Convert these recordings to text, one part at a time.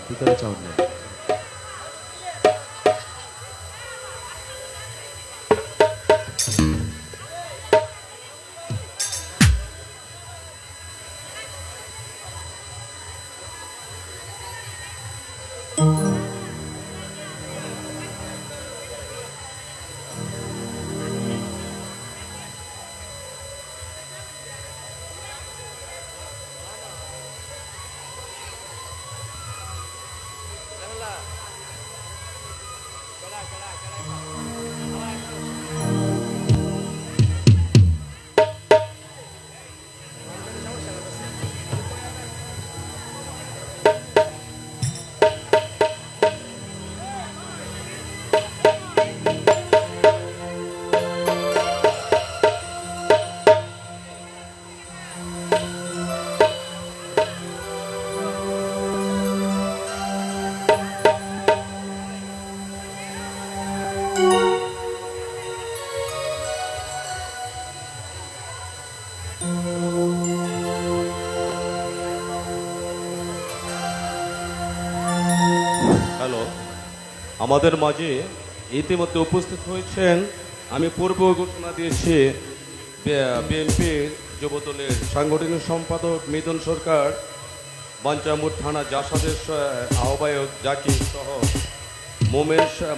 ভিতরে চাউন নেই। হ্যালো, আমাদের মাঝে ইতিমধ্যে উপস্থিত হয়েছেন, আমি পূর্ব ঘোষণা দিয়েছি, বিএনপির যুবদলের সাংগঠনিক সম্পাদক মিথুন সরকার, বাঞ্চামুর থানা জাসাদের আহ্বায়ক জাকির সহ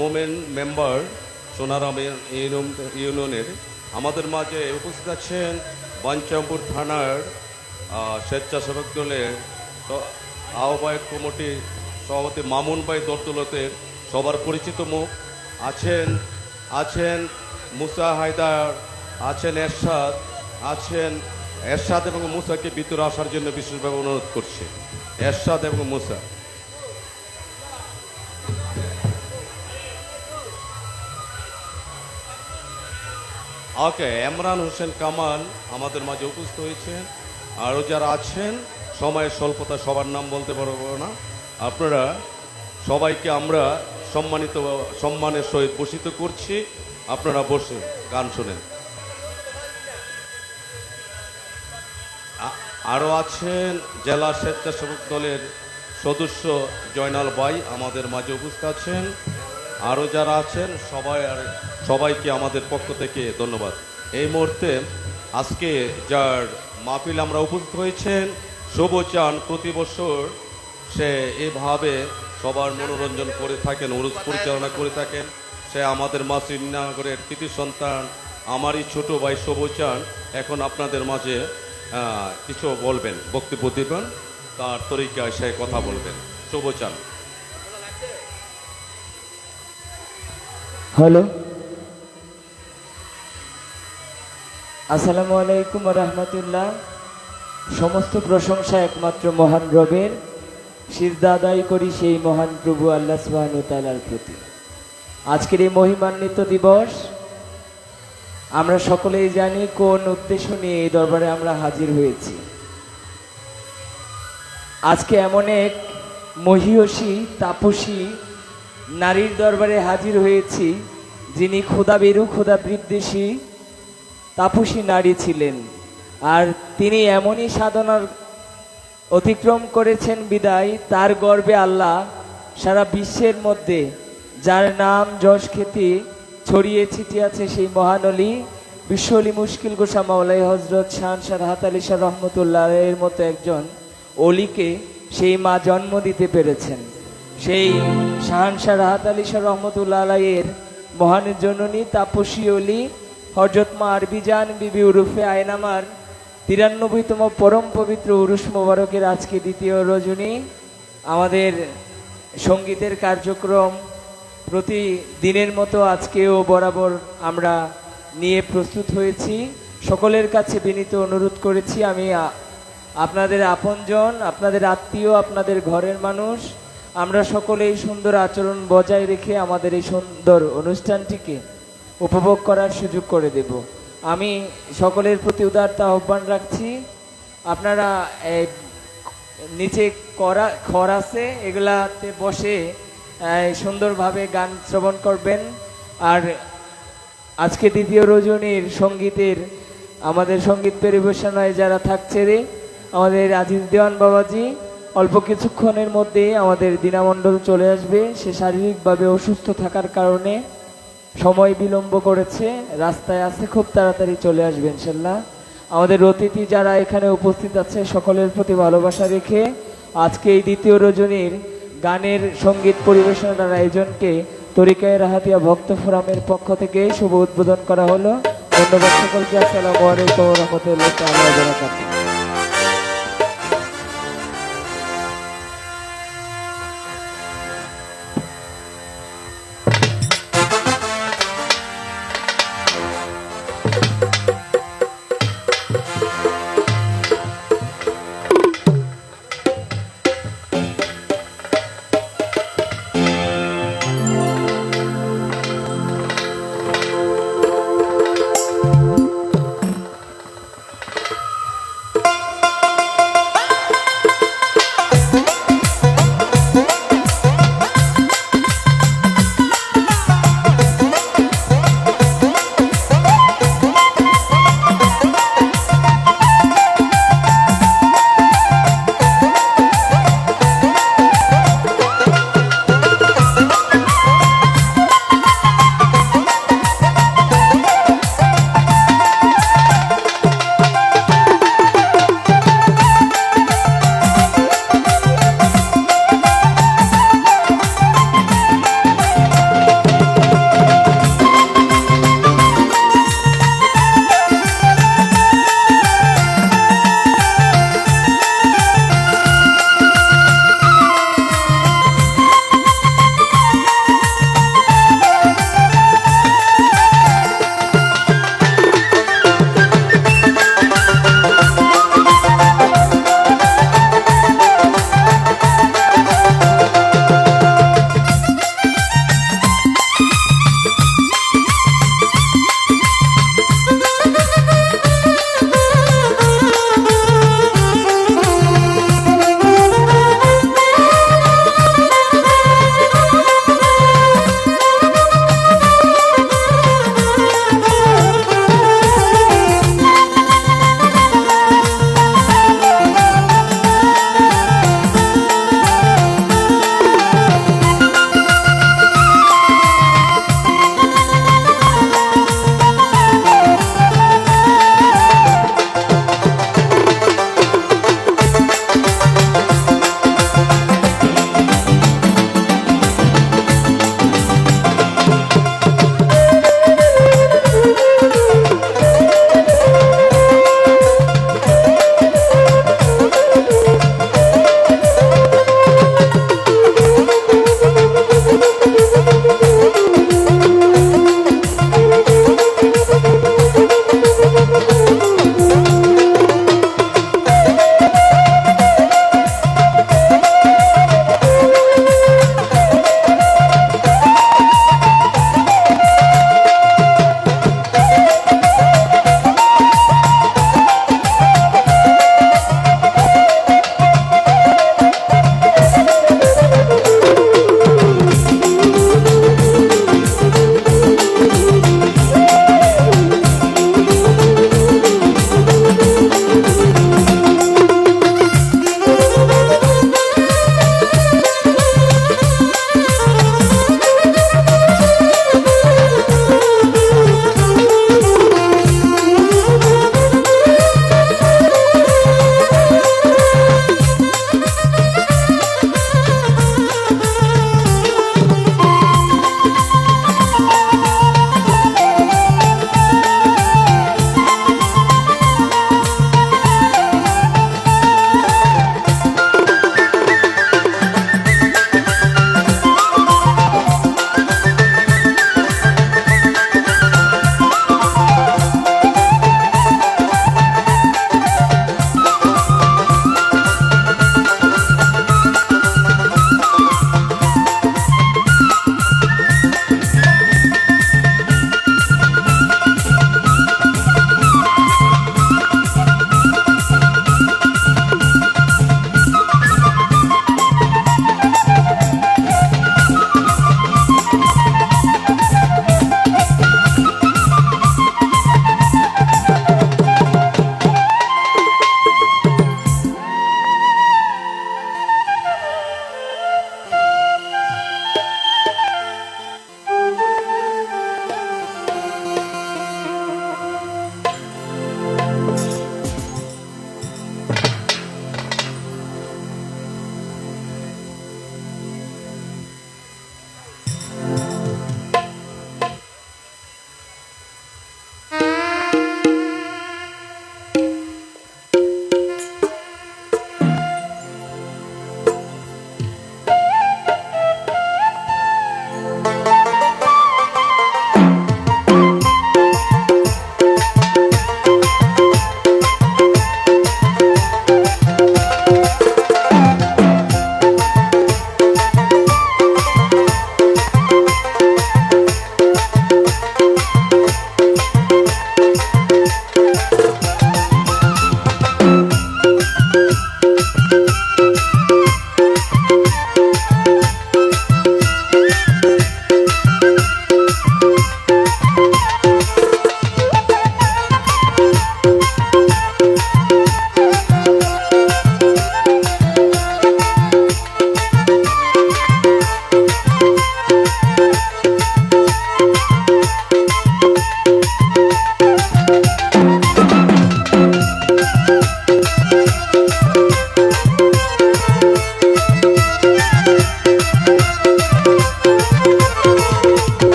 মোমেন মেম্বার সোনারামের ইউনিয়নের আমাদের মাঝে উপস্থিত আছেন বাঞ্চামপুর থানার স্বেচ্ছাসেবক দলের আহ্বায়ক কমিটির সভাপতি মামুন ভাই দর্দলতের সবার পরিচিত মুখ আছেন মুসা হায়দার, আছেন এরশাদ এবং মুসাকে ভিতরে আসার জন্য বিশেষভাবে অনুরোধ করছে। এরশাদ এবং মুসা। ওকে, ইমরান হোসেন কামাল আমাদের মাঝে উপস্থিত হয়েছেন। আরও যারা আছেন, সময়ের স্বল্পতা সবার নাম বলতে পারবো না, আপনারা সবাইকে আমরা সম্মানের সহিত বসিত করছি। আপনারা বসে গান শোনেন। আরও আছেন জেলা স্বেচ্ছাসেবক দলের সদস্য জয়নাল ভাই আমাদের মাঝে উপস্থিত আছেন। আরও যারা আছেন সবাইকে আমাদের পক্ষ থেকে ধন্যবাদ। এই মুহূর্তে আজকে যার মাহফিল আমরা উপস্থিত হয়েছেন, শুভচান প্রতি বছর সে এভাবে সবার মনোরঞ্জন করে থাকেন, উরুস পরিচালনা করে থাকেন। সে আমাদের মা শ্রীনগরের কৃতি সন্তান, আমারই ছোট ভাই শুভচান এখন আপনাদের মাঝে কিছু বলবেন, বক্তব্য দিবেন, তার তরিকায় সে কথা বলবেন। শুভচান। হ্যালো, আসসালামু আলাইকুম রহমতুল্লাহ। সমস্ত প্রশংসা একমাত্র মহান রবের, সিজদা আদায় করি সেই মহান প্রভু আল্লাহ সুবহানাহু ওয়া তাআলার প্রতি। আজকের এই মহিমান্বিত দিবস আমরা সকলেই জানি কোন উদ্দেশ্য নিয়ে এই দরবারে আমরা হাজির হয়েছি। আজকে এমন এক মহিয়সী তাপসী নারীর দরবারে হাজির হয়েছি, যিনি ক্ষুধাবেরু ক্ষুধা বিদ্বেষী তাপসী নারী ছিলেন। আর তিনি এমনই সাধনার অতিক্রম করেছেন বিদায় তার গর্বে আল্লাহ সারা বিশ্বের মধ্যে যার নাম যশ খ্যাতি ছড়িয়ে ছিটিয়ে আছে, সেই মহানলী বিশ্ব অলি মুশকিল গোসা মাওলাই হজরত শাহনশাহ রাহাত আলী শাহ রহমতুল্লাহ এর মতো একজন অলিকে সেই মা জন্ম দিতে পেরেছেন। সেই শাহনশাহ রাহাত আলী শাহ রহমতুল্লাহ এর মহান জননী তাপসী অলি হজরত মা আরবি জান বিবি উরুফে আয়নামার 93তম পরম পবিত্র উরুস মোবারকের আজকে দ্বিতীয় রজনী। আমাদের সঙ্গীতের কার্যক্রম প্রতিদিনের মতো আজকেও বরাবর আমরা নিয়ে প্রস্তুত হয়েছি। সকলের কাছে বিনীত অনুরোধ করেছি, আমি আপনাদের আপনজন, আপনাদের আত্মীয়, আপনাদের ঘরের মানুষ, আমরা সকলেই সুন্দর আচরণ বজায় রেখে আমাদের এই সুন্দর অনুষ্ঠানটিকে উপভোগ করার সুযোগ করে দেব। আমি সকলের প্রতি উদারতা আহ্বান রাখছি, আপনারা নিচে খড় আছে, এগুলাতে বসে সুন্দরভাবে গান শ্রবণ করবেন। আর আজকে দ্বিতীয় রজনীর সঙ্গীতের আমাদের সঙ্গীত পরিবেশনায় যারা থাকছে আমাদের আজিজ দেওয়ান বাবাজি, অল্প কিছুক্ষণের মধ্যে আমাদের দীনামণ্ডল চলে আসবে। সে শারীরিকভাবে অসুস্থ থাকার কারণে সময় বিলম্ব করেছে, রাস্তায় আছে, খুব তাড়াতাড়ি চলে আসবে ইনশাল্লাহ। আমাদের অতিথি যারা এখানে উপস্থিত আছে সকলের প্রতি ভালোবাসা রেখে আজকে এই দ্বিতীয় রজনীর গানের সঙ্গীত পরিবেশনার আয়োজনকে তরিকায়ে রাহাতিয়া ভক্ত ফোরামের পক্ষ থেকে শুভ উদ্বোধন করা হলো। ধন্যবাদ সকলকে। আসসালামু আলাইকুম ওয়া রাহমাতুল্লাহি তাআলা ওয়া বারাকাতুহু।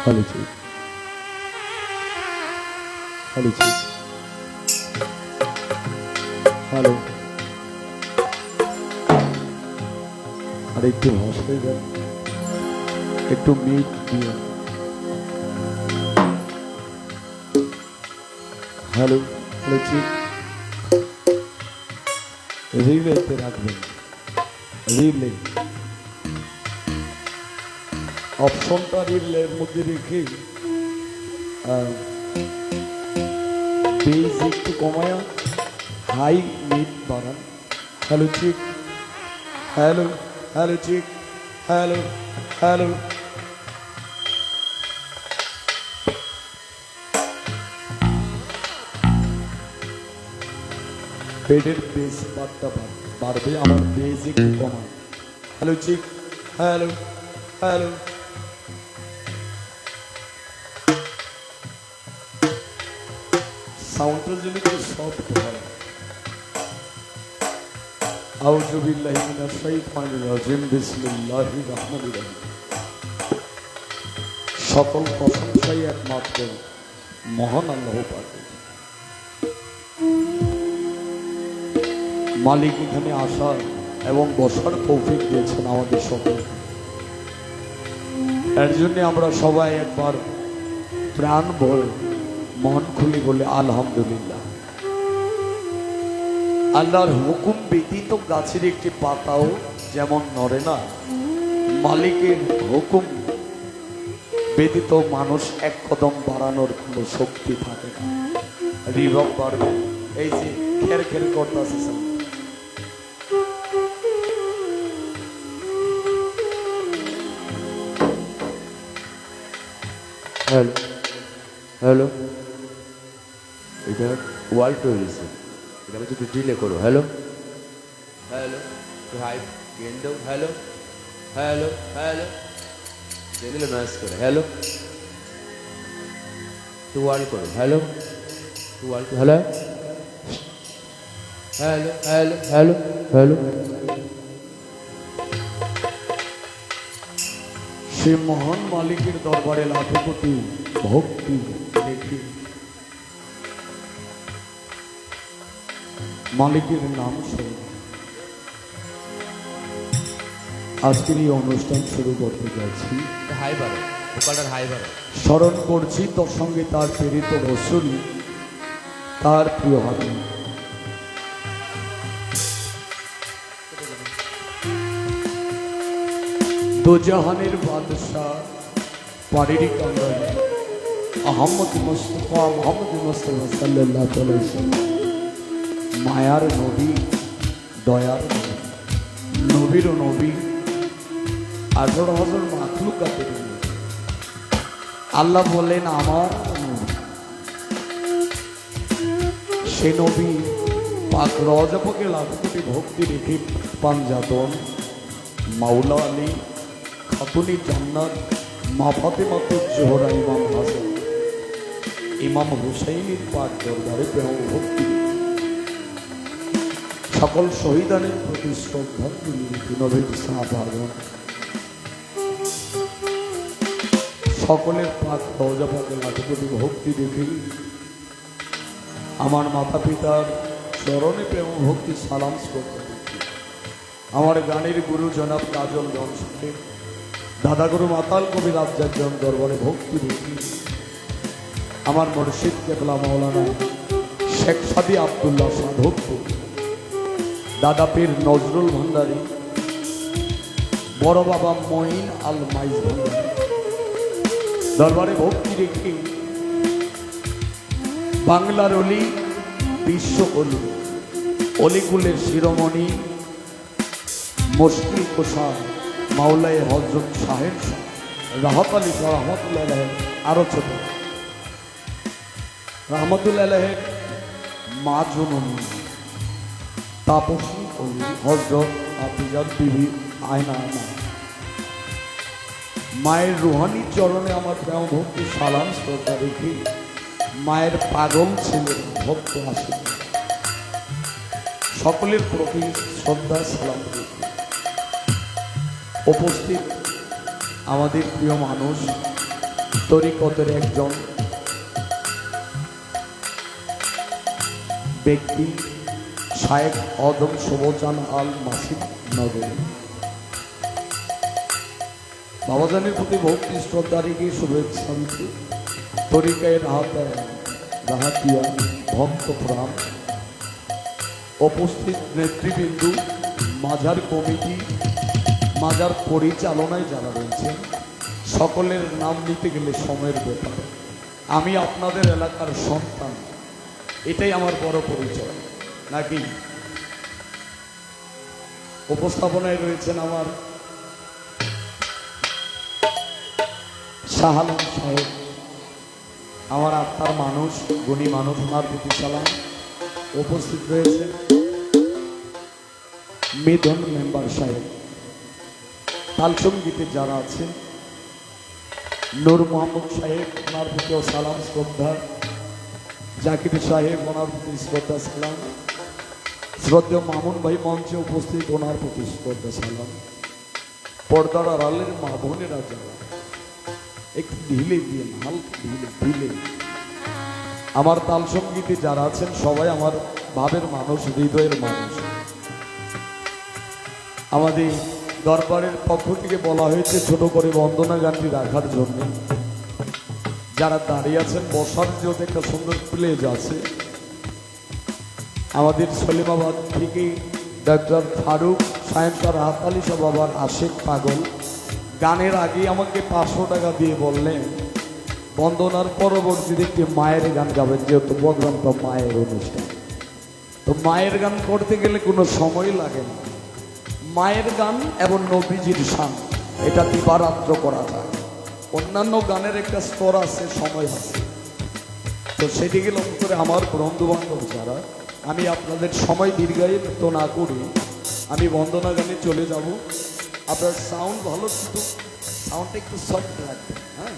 Hello, Chief. Hello, Chief. Hello. আর একটু ভাষায় দেন, একটু মিট দিয়ে। Hello, hello chief. রিলেতে রাখবেন, রিলে অপশনটা রিলের মধ্যে রেখে বেজ একটু কমায়া হাই মিট বাড়ান। Hello chief, hello, hello chief, hello, hello. বেডের বেস বারটা বাড়বে, আমার বেস একটু কমান। Hello chief, hello, hello. সাউন্ডটা যদি একটু সফট হয়। আউযু বিল্লাহি মিনাশ শাইতানির রাজিম, বিসমিল্লাহির রহমানির রহিম। সকল প্রশংসাই একমাত্র মহান আল্লাহ পাকের। মালিক এখানে আসার এবং বসার তৌফিক দিয়েছেন আমাদের সকল। এর জন্য আমরা সবাই একবার প্রাণ ভরে মন খুলে বলে আলহামদুলিল্লাহ। আল্লাহর হুকুম ব্যতীত গাছের একটি পাতাও যেমন নড়ে না, মালিকের হুকুম ব্যতীত মানুষ এক কদম বাড়ানোর কোনো শক্তি থাকে না। রিভব বাড়বে, এই যে খের খের করতেছে। হ্যালো, হ্যালো, এটা ওয়ার্ল্ড হয়েছে, এটা যদি ডিলে করো। হ্যালো, হ্যালো, হাই গেন দাও। হ্যালো, হ্যালো, হ্যালো, দিলে নয়েস করে। হ্যালো, টু ওয়ার্ল্ড করো। Hello, to world, hello, hello, hello, hello, hello. সে মহান মালিকের দরবারে লাখো কোটি ভক্তি রেখে মালিকের নাম শুনে আজকের এই অনুষ্ঠান শুরু করতে যাচ্ছি। হাই বারো, ভোকালটার হাই বারো। স্মরণ করছি তোর সঙ্গে তার প্রেরিত রসূল, তার প্রিয় হাবিব দোজাহানের বাদশাহ পারিরি কামরান আহমদ মুস্তফা মোহাম্মদ মুস্তফা সাল্লাল্লাহু আলাইহি ওয়াসাল্লাম, মায়ার নবী, দয়ার নবী, নবীর নবী, 18,000 মাখলুকাতের নবী। আল্লাহ বলেন আমার নবী। সে নবী পাক রওজা পাকে লাখো কোটি ভক্তি রেখে পাঞ্জাতন মাওলা আলী, খাতুনি জান্নাত, মা ফাতেমাতুজ জোহরা, ইমাম হাসান, ইমাম হুসাইনের পাক দরবারে প্রেম ভক্তি, সকল শহীদানের প্রতি শ্রদ্ধাঞ্জলি রেখে নবীর সাহাবাগণ সকলের পাক রওজা পাকে লাখো কোটি ভক্তি রেখে আমার মাতা পিতার চরণে প্রেম ভক্তি সালাম করতে দেখি। আমার গানের গুরু জনাব কাজল জনসকে দাদা গুরু মাতাল কবি রাজ্জাকজন দরবারে ভক্তি দেখি। আমার মুর্শিদ কেবলা মাওলানা শেখ সাদি আব্দুল্লাহ সাধকপুর, দাদা পীর নজরুল ভান্ডারী, বড় বাবা মঈন আল মাইজ ভান্ডারী দরবারে ভক্তি রেখে বাংলার অলি, বিশ্ব অলি, অলিকুলের শিরোমণি মুশকিল কোষা মাওলায়ে হযরত শাহের শাহ রাহত আলী শাহ রহমতুল্লাহ আলাইহি, আরো ছোট রহমতুল্লাহ আলাইহির মা জননী তাপসী অলি হযরত আফিজাত বিবি আয়না আয়না, মায়ের রুহানি চরণে আমার প্রেম ভক্তি সালাম শ্রদ্ধা রেখে মায়ের পাগল ছেলের ভক্ত আসে সকলের প্রতি শ্রদ্ধা সালাম রেখে উপস্থিত আমাদের প্রিয় মানুষ তরিকতের একজন ব্যক্তি শায়েখ আদম শোভচান আল মাসিদ নগরী। বাবাজানের প্রতি ভক্তি শ্রদ্ধা রেখে শুভেচ্ছা দিতে তরিকায় রাহাতিয়া ভক্ত প্রাণ, উপস্থিত নেতৃবৃন্দু, মাজার কমিটি, মাজার পরিচালনায় যারা রয়েছেন, সকলের নাম নিতে গেলে সময়ের ব্যাপার। আমি আপনাদের এলাকার সন্তান, এটাই আমার বড় পরিচয় নাকি। উপস্থাপনায় রয়েছেন আমার শাহ আলম সাহেব, আমার আত্মার মানুষ, গুণী মানুষ, ওনার প্রতি সালাম। উপস্থিত রয়েছেন মিদন মেম্বার সাহেব, তাল সঙ্গীতে যারা আছেন নূর মোহাম্মদ সাহেব, ওনার প্রতিও সালাম শ্রদ্ধা। জাকির সাহেব, ওনার প্রতি শ্রদ্ধা সালাম। শ্রদ্ধেয় মামুন ভাই মঞ্চে উপস্থিত, ওনার প্রতি শ্রদ্ধা সালাম। পর্দার আড়ালের মা বোনেরা যারা একটু ঢিলে দিয়ে, হালকা ঢিলে ঢিলে, আমার তাল সঙ্গীতে যারা আছেন সবাই আমার ভাবের মানুষ, হৃদয়ের মানুষ। আমাদের দরবারের পক্ষ থেকে বলা হয়েছে ছোট করে বন্দনা গানটি রাখার জন্য। যারা দাঁড়িয়ে আছেন, বসার জন্য একটা সুন্দর প্লেজ আছে। আমাদের সলিমাবাদ থেকে ডক্টর ফারুক সায়েন্সার হাতালি সব আবার আশেক পাগল গানের আগে আমাকে 500 টাকা দিয়ে বললেন বন্দনার পরবর্তীতে একটি মায়ের গান গাবেন, যেহেতু প্রোগ্রামটা মায়ের অনুষ্ঠান। তো মায়ের গান করতে গেলে কোনো সময় লাগে না। মায়ের গান এবং নবীজির শান, এটা দিবারাত্র করা যায়। অন্যান্য গানের একটা স্তর আছে, সময় আছে। তো সেদিকে লক্ষ্য করে আমার বন্ধু বান্ধব যারা, আমি আপনাদের সময় দীর্ঘায়িত না করি আমি বন্দনা গানে চলে যাব। আপনার সাউন্ড ভালো, কিন্তু সাউন্ডটা একটু সফট রাখবেন। হ্যাঁ,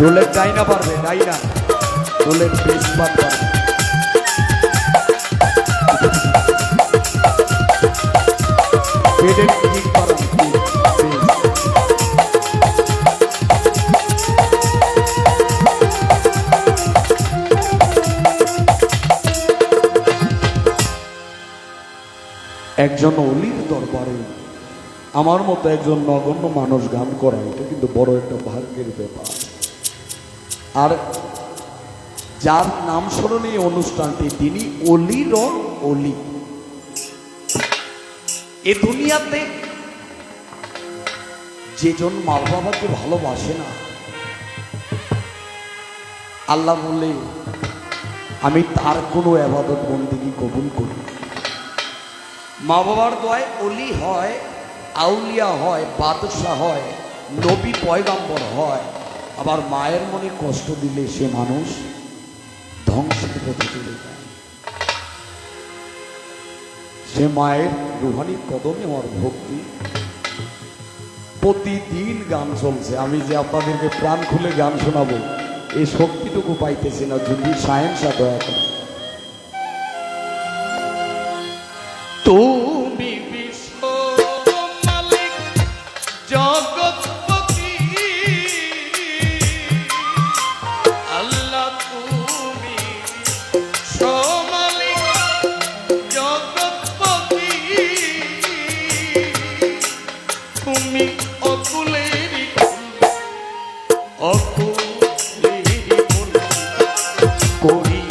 ডোলের ডাইনা পারবে, ডাইনা ডোলের বেশ পারবে। পেডের কিক পারবে, একজন অলির দরবারে আমার মতো একজন নগণ্য মানুষ গান করা, এটা কিন্তু বড় একটা ভাগ্যের ব্যাপার। আর যার নাম স্মরণে এই অনুষ্ঠানটি, তিনি অলির অলি। এ দুনিয়াতে যেজন মা বাবাকে ভালোবাসে না, আল্লাহ বলে আমি তার কোনো আবাদত বন্দেগী কবুল করি। মা বাবার দোয়ায় অলি হয়, আউলিয়া হয়, বাদশাহ হয়, নবী পয়গাম্বর হয়। আবার মায়ের মনে কষ্ট দিলে সে মানুষ ধ্বংসের পথে চলে যায়। সে মায়ের রুহানি কদমে আমার ভক্তি। প্রতিদিন গান চলছে, আমি যে আপনাদেরকে প্রাণ খুলে গান শোনাবো এই শক্তিটুকু পাইতেছি না, যদি সায়েন্সা দয়া করে। তুমি বিশ্ব মালিক জগৎপতি, আল্লাহ তুমি সমালিক জগৎপতি, তুমি অকুলেরই অকুলেরই করি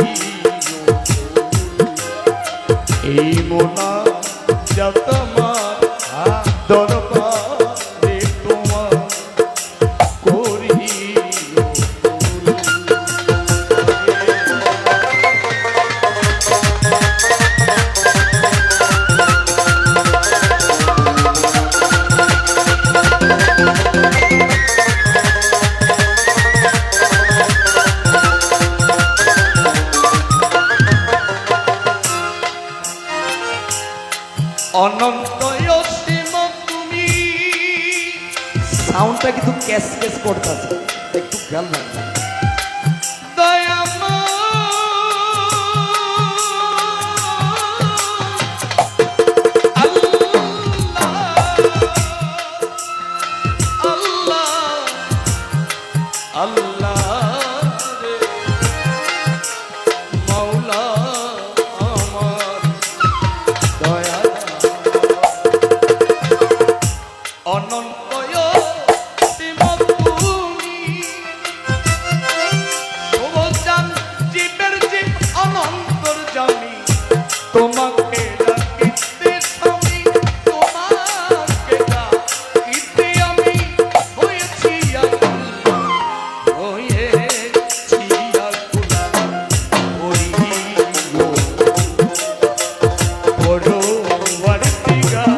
এই মোনা তোমার দরবারে তোমার করি। অনন্ত অসীম তুমি, সাউন্ডটা কিন্তু ক্যাস ক্যাস করতেছে, একটু খেয়াল রাখবেন। আল্লাহ রে মাওলা আমার দয়া অনন্ত অসীম তুমি, শুভজান জীবের জীব অনন্তর্যামী, তোমাকে ডাকিতে স্বামী, তোমাকে ডাকিতে আমি হয়েছি আকুল, হয়েছি আকুল, হইও পরবর্তীকাল।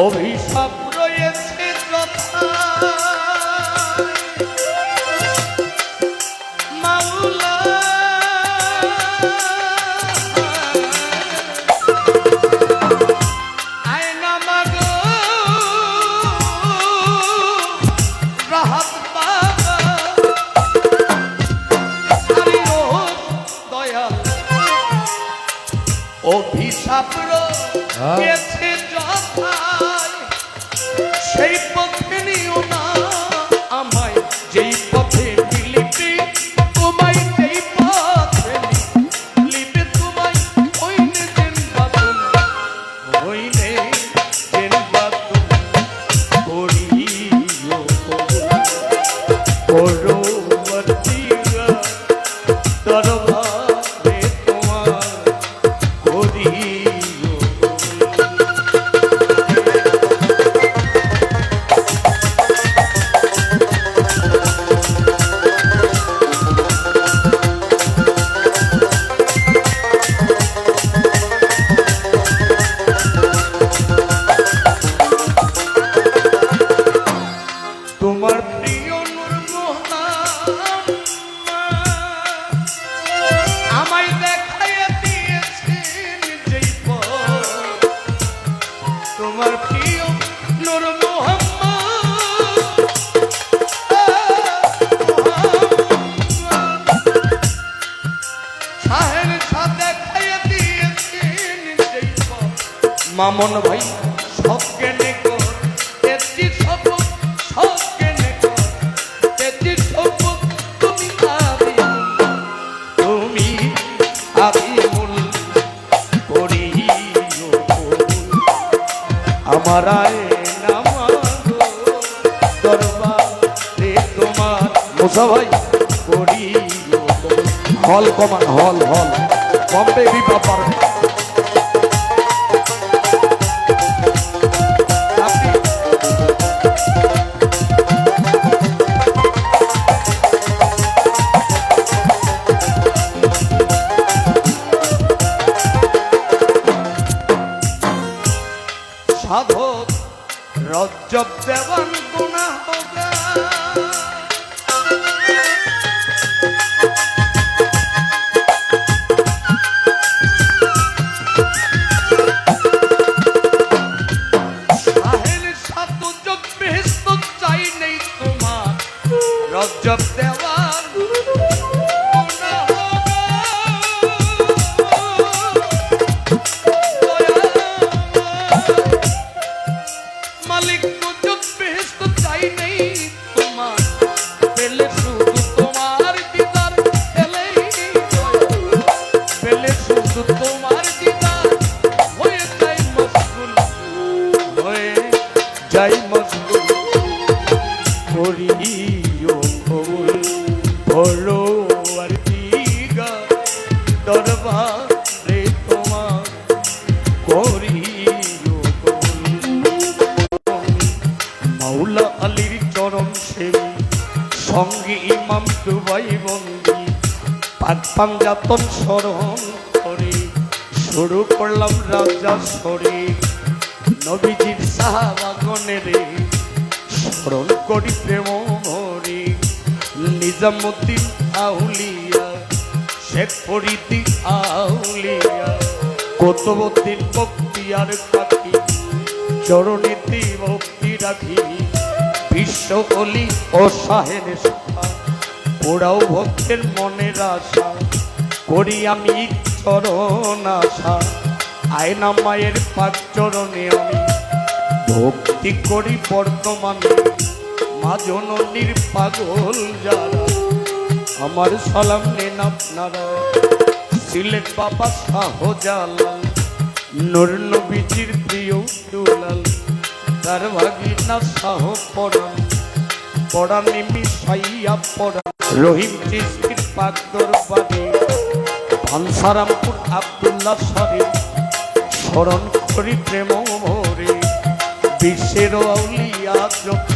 অভিশাপ রয়েছে মাওলা, আয়না মাগো রাহাত পাবা, আরে ও দয়াল অভিশাপ রয়েছে যথায়, সেই পথে নিও না আমায়, যেই পথে মিলিবে তোমায়, যেই পথে মিলিবে তোমায়, হইলে জেনবাতুন, হইলে জেনবাতুন করিও পরবর্তীকাল, দরবারে তোমার করিও। তোমার প্রিয় নূর মোহাম্মদ আমায় দেখাইয়া দিয়েছেন যেই পথ, তোমার প্রিয় নূর মোহাম্মদ শাহের সাথে দেখাইয়া দিয়েছেন যেই পথ, মামন ভাই সব জ্ঞানে কর তেত্রি শপথ, সব জ্ঞানে কর তেত্রি শপথ, তুমি আদিমুল করিও আমার আয়না মাগো দরবারে তোমার। মুসা ভাই করিও হল কমান, হল হল বম্বে বি বাপার रज्जब देवान गुनाह होगा रज्जब देवान मालिक तो जब बेहस्त चाई नहीं तुम्हार पहले शुद्ध तुम्हार दीदार पहले शुद्ध तुम्हार दीदार होए जाए मशगुल करियो कबूल भरो আর দিগা দরবারে তোমার করিও কবুল মাওলা আলীর চরণ সেবী সঙ্গে ইমাম দুবাই বন্দি পাক পাঞ্জাতন স্মরণ করে শুরু করলাম রাজা সরে নবীজির সাহাবাগণের স্মরণ করি প্রেম ভরে নিজামুদ্দিন আউলিয়া শেখ ফরিদি আউলিয়া কুতুবউদ্দিন বখতিয়ার কাকি চরণেতে ভক্তি রাখি বিশ্ব অলি ও শাহের সখা পোড়াও ভক্তের মনের আশা করি আমি চরণ আশা আয়না মায়ের পাক চরণে আমি ভক্তি করি বর্তমানে মা জননীর পাগল যারা আমার সালাম নেন আপনারা সিলেট বাবা শাহজালাল নূর নবীজির প্রিয় দুলাল তার ভাগিনা শাহ পরাণ পরাণে মিশাইয়া পরাণ রহিম চিস্তির পাক দরবারে ভানসারামপুর আব্দুল্লাহ শরীফ স্মরণ করি প্রেম ভরে বিশ্বের আউলিয়া যত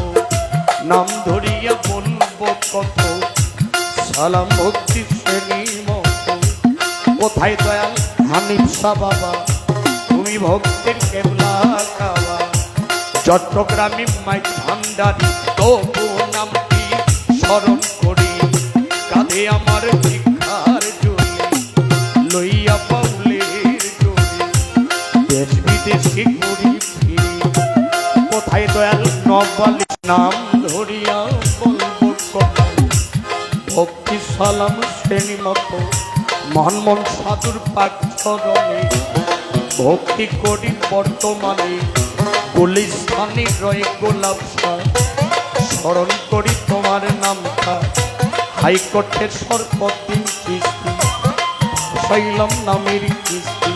নাম ধরিয়া বলবো কত সালাম ভক্তি শ্রেণী মতো কোথায় দয়াল হানিফ শাহ বাবা তুমি ভক্তের কেবলা কাবা চট্টগ্রামে মাইক ভান্ডারি তবু নামটি স্মরণ করি কাঁধে আমার ভিক্ষার জড়ি লইয়া বাউলের জড়ি দেশ বিদেশে ঘুরি ফিরি কোথায় দয়াল নবালি নাম ধরিয়া বলবো কথা ভক্তি সালাম শ্রেণী মতো মনমন সাধুর পাক চরণে ভক্তি করি বর্তমানে গুলিস্তানে রয়ে গোলাপ শাহ স্মরণ করি তোমার নামটা হাইকোর্টের সরপদ্দিন চিস্তি শৈলম নামের কিস্তি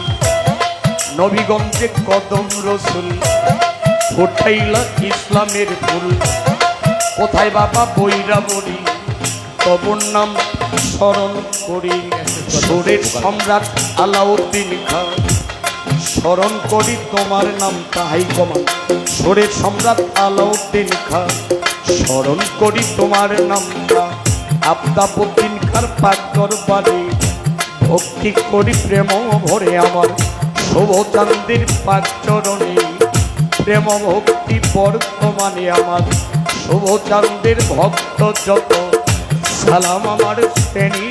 নবীগঞ্জে কদম রসুল ফুটাইলা ইসলামের ফুল কোথায় বাবা বৈরা বলি তবর নাম স্মরণ করি সুরের সম্রাট আলাউদ্দিন খাঁ স্মরণ করি তোমার নামটা হাইকমান সুরের সম্রাট আলাউদ্দিন খাঁ স্মরণ করি তোমার নামটা আফতাবউদ্দিন খাঁর পাক দরবারে ভক্তি করি প্রেম ভরে আমার শুভ চাঁদের পাক চরণে প্রেম ভক্তি বর্তমানে আমার শুভ চাঁদের ভক্ত যত সালাম আমার শ্রেণী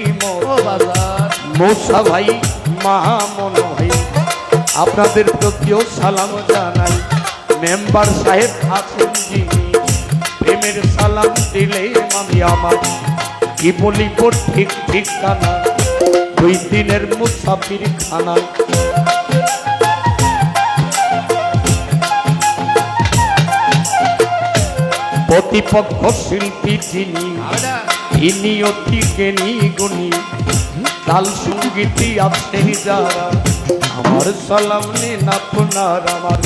বাজার মৌসা ভাই মামন ভাই আপনাদের প্রতিও সালাম জানাই মেম্বার সাহেব আছেন যিনি প্রেমের সালাম দিলে আমি আমার কি বলিব ঠিক ঠিকানা 2 দিনের মুসাফির খানা প্রতিপক্ষ শিল্পী যিনি ইনি অতি জ্ঞানী গুণী তাল সঙ্গীতি আছেন যারা আমার সালাম নেন আপনার আমার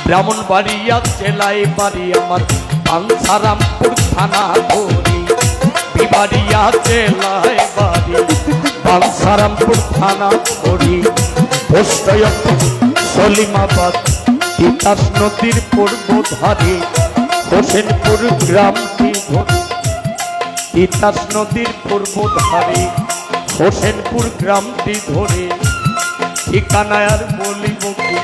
ব্রাহ্মণবাড়িয়া জেলায় বাড়ি আমার পানসারামপুর থানা ধরি বিবাড়িয়া জেলায় বাড়ি পানসারামপুর থানা ধরি সলিমাবাদ তিতাস নদীর পূর্ব ধারে হোসেনপুর গ্রামটি ধরি তিতাস নদীর পূর্ব ধারে হোসেনপুর গ্রামটি ধরে ঠিকানায় আর বলিব কি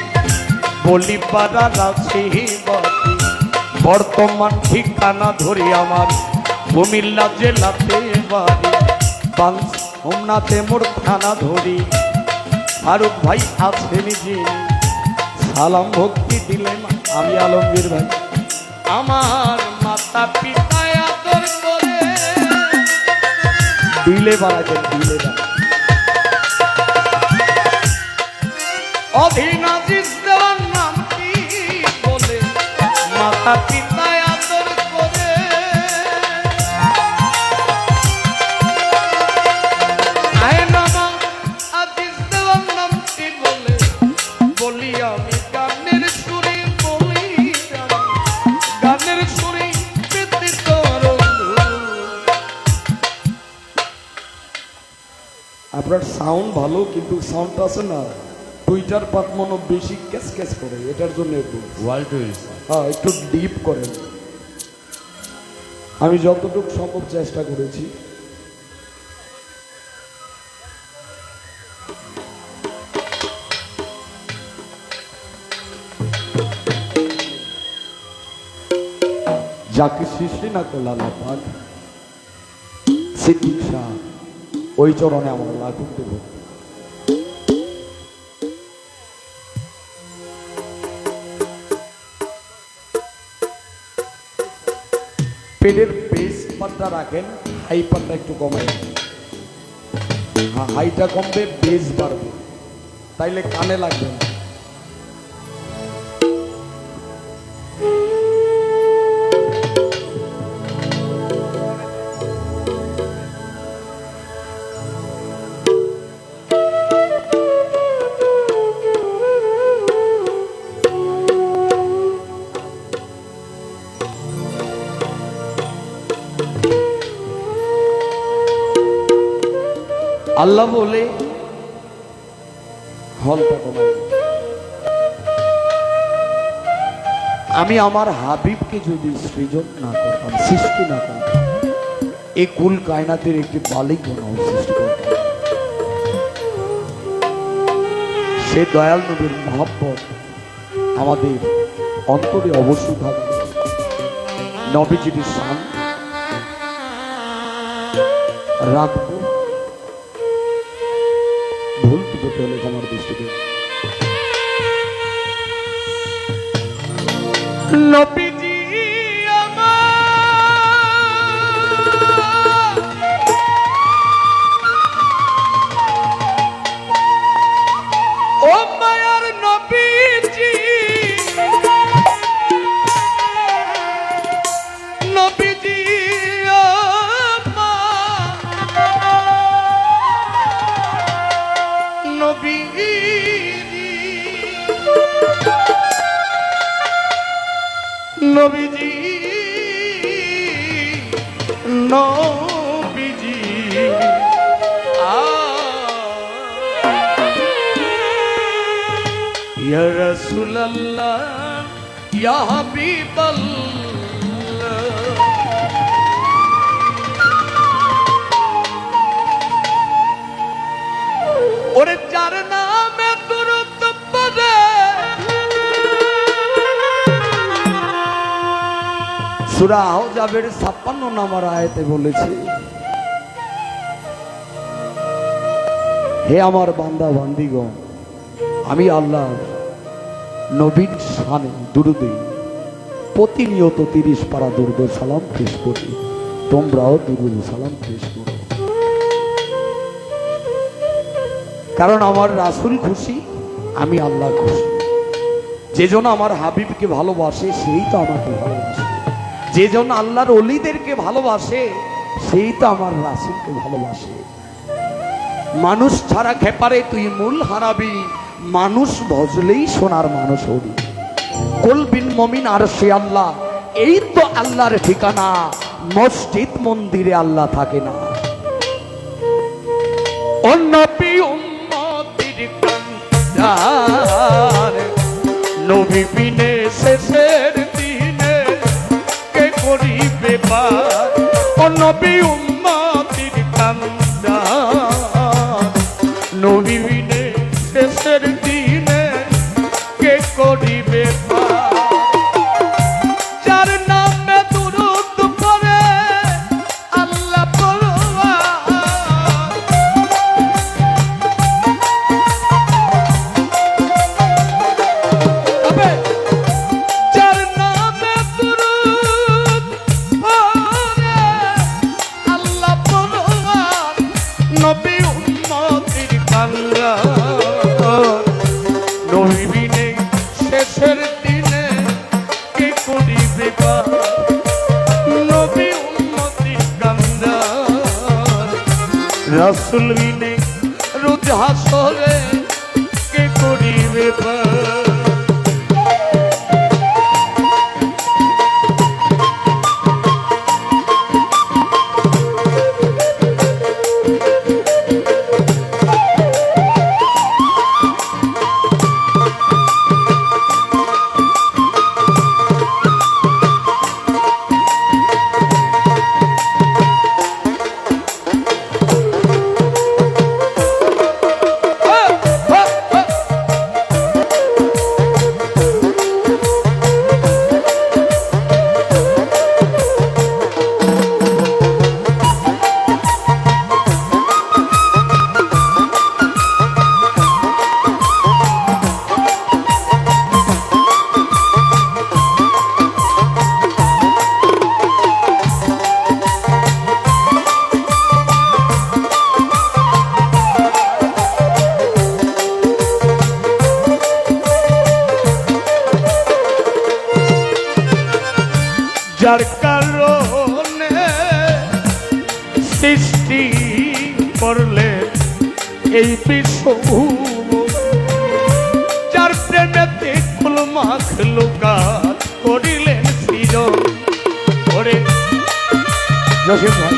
বলিপাড়া রাশি বাতি বর্তমান ঠিকানা ধরি আমার কুমিল্লা জেলাতে বাড়ি, হোমনাথে মোর থানা ধরি, ফারুক ভাই আছেন যিনি, সালাম ভক্তি দিলেন আমি আলমগীর ভাই। আমার মাতা পিতায় আদর করে দিলে বাড়াতেন, দিলে অধীনাজিস দেওয়ার নাম কি বলে মাতা পিতায় আদর করে, আয়নামা আজিজ দেওয়ার নাম কি বলে বলি আমি গানের সুরে, বলি গানের সুরে পেতে তোর। আপনার সাউন্ড ভালো, কিন্তু সাউন্ডটা আছে না টুইটার পাত মনে বেশি ক্যাচ ক্যাচ করে, এটার জন্য একটু ওয়ার্ল্ড টুইলস হ্যাঁ একটু ডিপ করেন। আমি যতটুকু সম্ভব চেষ্টা করেছি। যাকে সৃষ্টি না করল আল্লাহ পাক, সিদ্দিক শাহ, ওই চরণে আমার লাগুন দেব। পেটের বেস পাটটা রাখেন, হাই পাটটা একটু কমাই, হ্যাঁ হাইটা কমবে বেস বাড়বে, তাইলে কানে লাগবে না। আল্লাহ বলে হলটা কমাই, আমি আমার হাবিবকে যদি সৃজন না করতাম, সৃষ্টি না করতাম, এই কুল কায়নাতের একটি বালিক বানাও সৃষ্টি করতাম। সে দয়াল নবীর মহব্বত আমাদের অন্তরে অবশ্যই থাকবে। নবীজির শান রাখবো, ভুল কিছু হলে আমার দৃষ্টিতে নবীজি ও মায়ার নবীজি, নবীজি নবীজি নবীজি ইয়া রাসূলুল্লাহ ইয়া হাবিবাল্লাহ, ওরে যার নামে দরুদ পড়ে সূরা আহজাবের 56 নম্বর আয়াতে বলেছে, হে আমার বান্দা বান্দিগণ, আমি আল্লাহ নবীর শানে দুরুদে প্রতিনিয়ত 30 পারা দুরুদ সালাম পেশ করি, তোমরাও দুরুদ সালাম পেশ করো। কারণ আমার রাসূল খুশি, আমি আল্লাহ খুশি। যে জন আমার হাবিবকে ভালোবাসে সেই তো আমাকে ভালোবাসে, যে জন আল্লাহর ওলিদেরকে ভালোবাসে সেই তো আমার রাসূলকে ভালোবাসে। মানুষ ছাড়া খেপারে তুই মূল হারাবি, মানুষ ভজলেই সোনার মানুষ হবি। কুল বিন মুমিন আর সে আল্লাহ, এই তো আল্লাহর ঠিকানা, মসজিদ মন্দিরে আল্লাহ থাকে না। ও নবী উম্মতির কান্দার, নবী বিনে শেষের দিনে কে করিবে পার। ও নবী উম্মতির কান্দার, নবী বিনে শেষের দিনে কে করিবে পার। যার রাসূল বিনে রোজ হাসরে কে করিবে পার। যার কারণে সৃষ্টি করলে এই বিশ্ব, যার প্রেমেতে কুল মাখলুকাত করিলেন সৃজন। ওরে জসিম ভাই,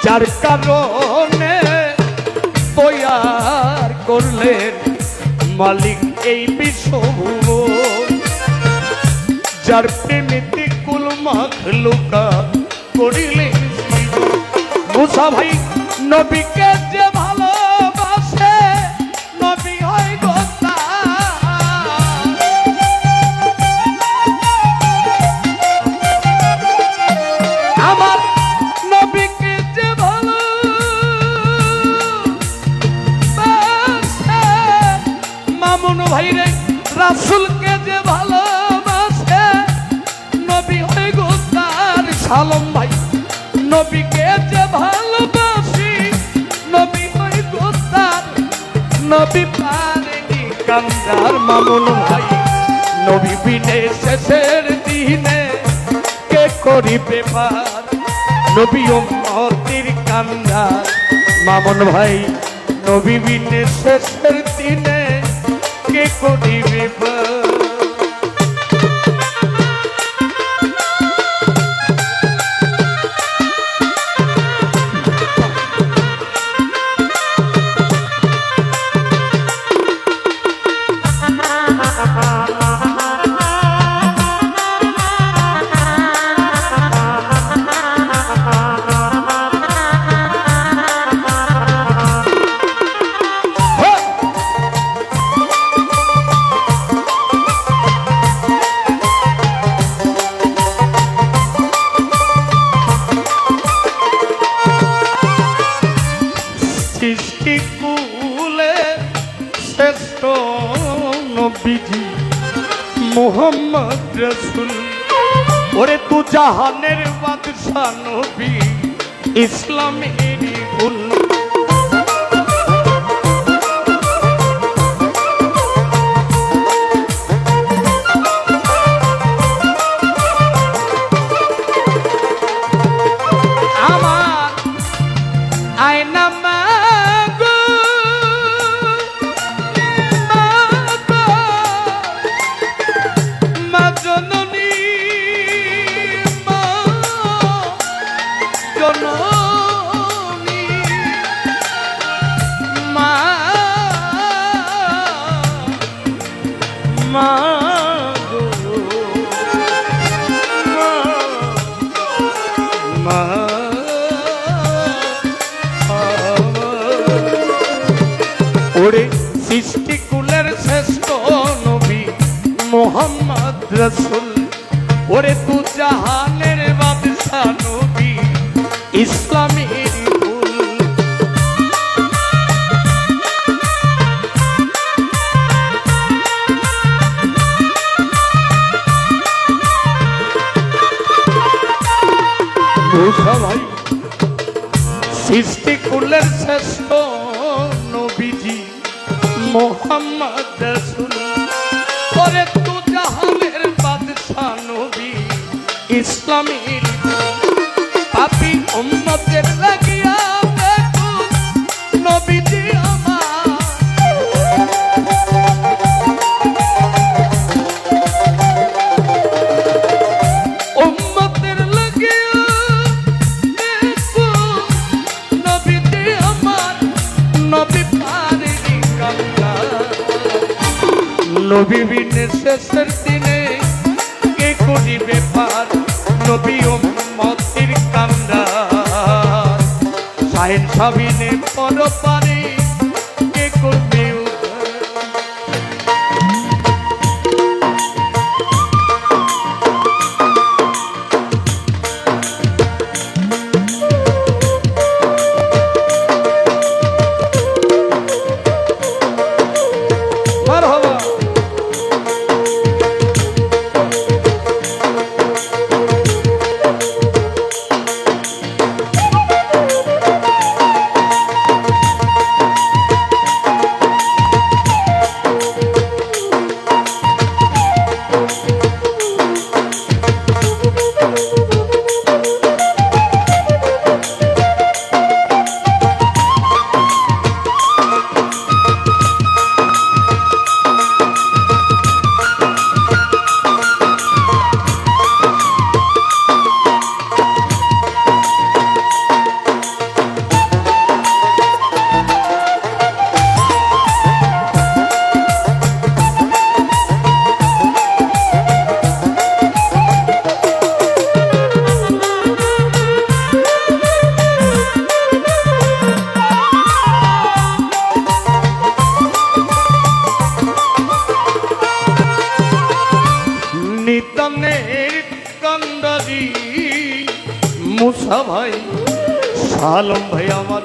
যার কারণে তৈয়ার করলেন মালিক এই বিশ্বভুবন, যার প্রেমেতে কুল মাখলুকাত করিলেন সৃজন। মুসা ভাই নবীকে যে ভালোবাসে নবী হয় গো তার। আমার নবীকে যে ভালোবাসে, মামুন ভাই রে রাসূলকে যে ভালোবাসে নবী হয় গো তার। সালম ভাই নবীকে যে ভালোবাসি নবী হয় গো তার। নবী পারেনি কান্দার মামুন ভাই, নবী বিনে শেষের দিনে কে করিবে পার। নবী উম্মতের কান্দার মামুন ভাই, নবী বিনে শেষের দিনে কে করিবে পার। সৃষ্টি কুলে শ্রেষ্ঠ নবীজি মুহাম্মদ রাসূল। ওরে তু জাহানের বাদশা নবী ইসলামের কুল। আমার আয়না মাগো মাগো মা জননী, মা জননী, মা মা গো মা মা। ওরে সৃষ্টি কুলের শ্রেষ্ঠ নবী মুহাম্মদ রাসূল। ওরে তু জাহানের বাদশা নবী ইসলামের কুল। মুসা ভাই সৃষ্টি কুলের শ্রেষ্ঠ নবীজি মুহাম্মদ রাসূল। ইসলামের পাপী উম্মতের লাগিয়া বেকুল নবীজি আমার উম্মতের লাগিয়া বেকুল নবীজি আমার নবী পারেনি কান্না নবী বিনে শেষের দিনে কে করিবে পার নবী উম্মতের কান্দা সাহেব সাবিনে পরপারে কে করবে উদ্ধার? মারহাবা। নিতনের কান্দারি মুসা ভাই সালম ভাই আমার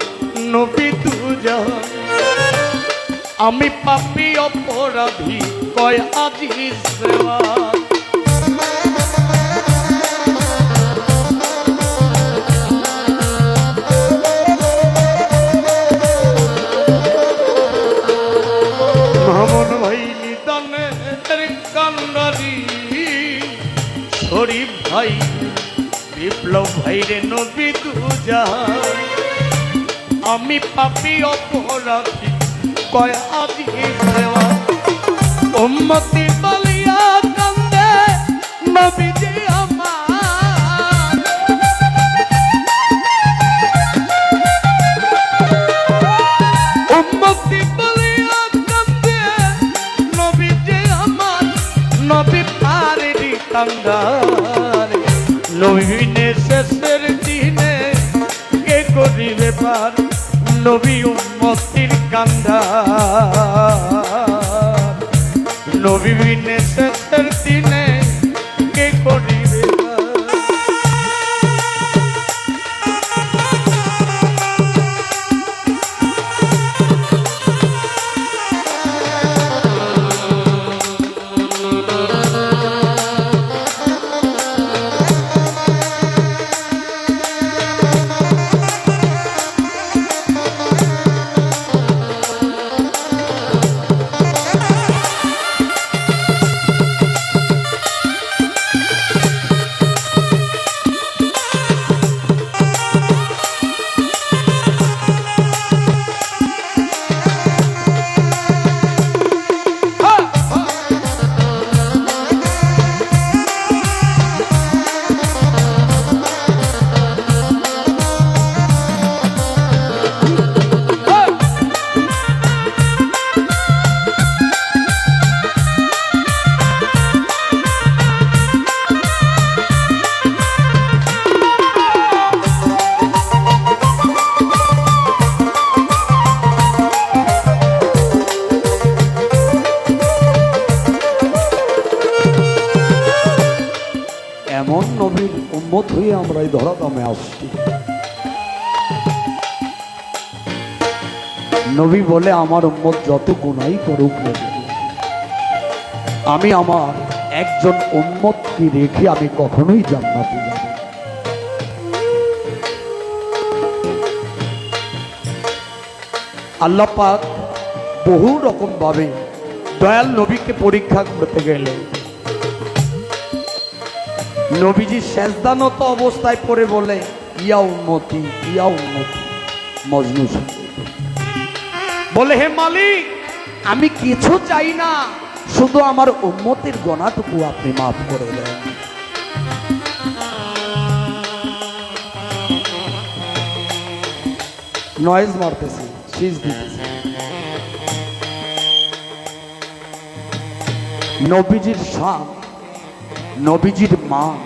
নবী দুজাহান আমি পাপী অপরাধী কয় আজিজ দেওয়ান মামুন ভাই নিতনের কান্দারি শরীফ ভাই বিপ্লব ভাই রে নবী দুজাহান আমি পাপী অপরাধী কয় আজিজ দেওয়ান উম্মতি বলিয়া কান্দে নবীজি আমার উম্মতি বলিয়া কান্দে নবীজি আমার নবী পারেনি কান্দার নবীনে শেষের দিনে কে করিবে পার নবী উম্মতির কান্দার নবী বিনে শেষের দিনে কে করিবে পার? এমন নবীর উম্মত হয়ে আমরা এই ধরাধামে আসছি। নবী বলে আমার উম্মত যত গুনাই করুক না কেন, আমি আমার একজন উম্মতকে রেখে আমি কখনোই জান্নাতে যাব না। আল্লাহ পাক বহু রকম ভাবে দয়াল নবীকে পরীক্ষা করতে গেলে নবীজি সেজদানত অবস্থায় পড়ে বলে ইয়া উম্মতি ইয়া উম্মতি। মজনু বলে হে মালিক, আমি কিছু চাই না, শুধু আমার উম্মতের গোনাটুকু আপনি মাফ করে দেন। নয়েজ মারতেছি, শীষ দিতেছি। নবীজির শান, নবীজির মান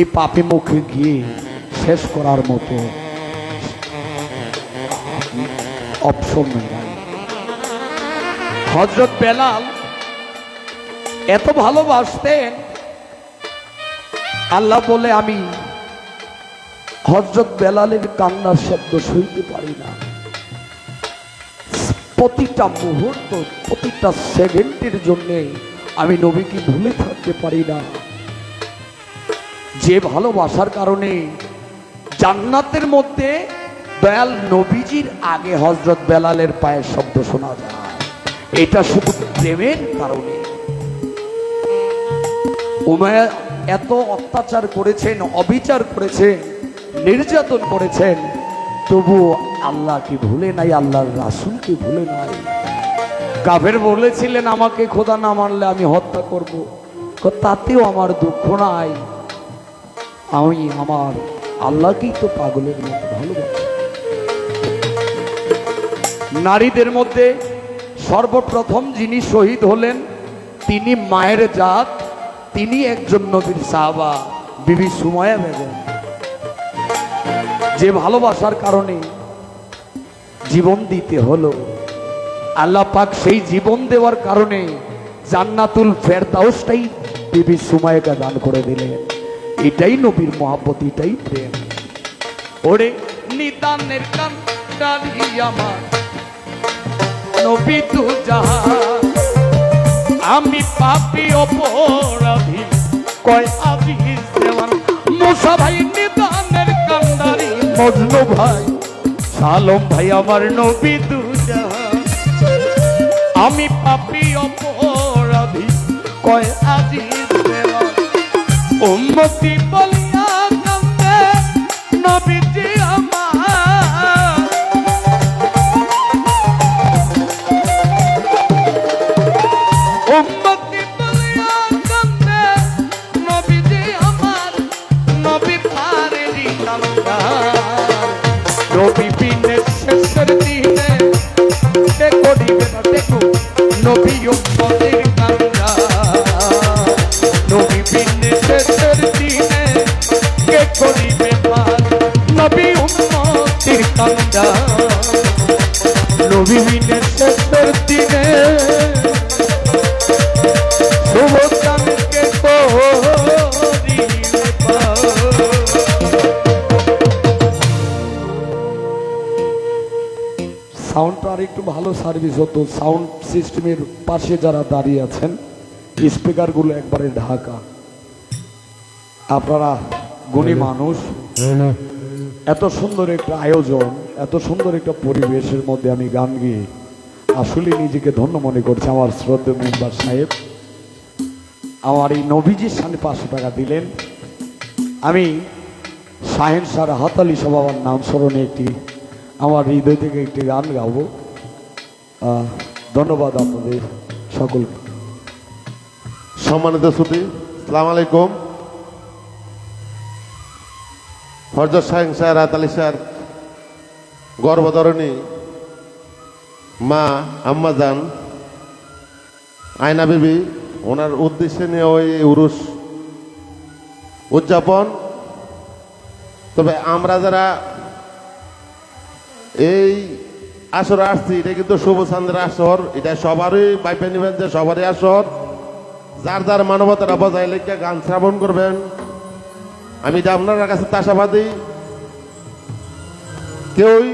এই পাপে মুখে গিয়ে শেষ করার মতো অপশন নেই। হযরত বেলাল এত ভালোবাসতেন, আল্লাহ বলে আমি হযরত বেলালের কান্নার শব্দ সইতে পারি না। প্রতিটা মুহূর্ত, প্রতিটা সেকেন্ডের জন্যে আমি নবীকে ভুলে থাকতে পারি না। যে ভালোবাসার কারণে জান্নাতের মধ্যে দয়াল নবীজির আগে হযরত বেলালের পায়ের শব্দ শোনা যায়, এটা শুধু প্রেমের কারণে। উমাইয়া এত অত্যাচার করেছেন, অবিচার করেছেন, নির্যাতন করেছেন, তবু আল্লাহকে ভুলে নাই, আল্লাহর রাসূলকে ভুলে নাই। কাফের বলেছিলেন আমাকে খোদা না মানলে আমি হত্যা করব, তাতেও আমার দুঃখ নাই, আমি আমার আল্লাহকেই তো পাগলের মতো ভালোবাসি। নারীদের মধ্যে সর্বপ্রথম যিনি শহীদ হলেন তিনি মায়ের জাত, তিনি একজন নবীর সাহাবা, বিবি সুমাইয়া বেগম। যে ভালোবাসার কারণে জীবন দিতে হলো, আল্লাহ পাক সেই জীবন দেওয়ার কারণে জান্নাতুল ফেরদাউসটাই বিবি সুমাইয়াকে দান করে দিলেন। এটাই নবীর মহব্বত, এটাই প্রেম। ওরে নিদানের কান্ডারি আমার নবী তু জাহান, আমি পাপী অপরাধী কয় আজিজ দেওয়ান। মুসা ভাই নিদানের কান্ডারি, মজনু ভাই, সালম ভাই আমার নবী তু জাহান, আমি পাপী অপরাধী কয় আজিজ দেওয়ান। উম্মতি বলিয়া কান্দে নবীজি আমার, উম্মতি বলিয়া কান্দে নবীজি আমার, নবী পারেরই কান্দার। নবী বিনে শেষের দিনে কে করিবে না দেখো নবী উম্মতের কান্দার। নবী বিনে শেষের দিনে কে করিবে পার, নবী উম্মতের কান্দার। নবী বিনে শেষের দিনে শুভকামকে করিবে পার। সাউন্ডটা আর একটু ভালো সার্ভিস হতো। সাউন্ড সিস্টেমের পাশে যারা দাঁড়িয়ে আছেন স্পিকারগুলো একবারে ঢাকা। আপনারা গুণী মানুষ, এত সুন্দর একটা আয়োজন, এত সুন্দর একটা পরিবেশের মধ্যে আমি গান গিয়ে আসলে নিজেকে ধন্য মনে করছি। আমার শ্রদ্ধেয় মেম্বার সাহেব আমার এই নবীজির সামনে 500 টাকা দিলেন। আমি শাহেন সার হাতালি সভার নাম স্মরণে একটি আমার হৃদয় থেকে একটি গান গাবো। ধন্যবাদ আপনাদের সকলকে। সম্মানিত শ্রোতা, আসসালামু আলাইকুম। হযরত শাহেন শাহ রাহাত আলী শাহর গর্ভধারিণী মা আম্মাজান আয়না বিবি, ওনার উদ্দেশ্যে নিয়ে ওই উরুস উদযাপন। তবে আমরা যারা এই আসরে আসছি, এটা কিন্তু শুভ চাঁদের আসর, এটা সবারই বাইপে নেবেন যে সবারই আসর। যার যার মানবতারা বজায় রেখে গান শ্রাবণ করবেন। আমি যে আপনার কাছে আশাবাদী, কেউই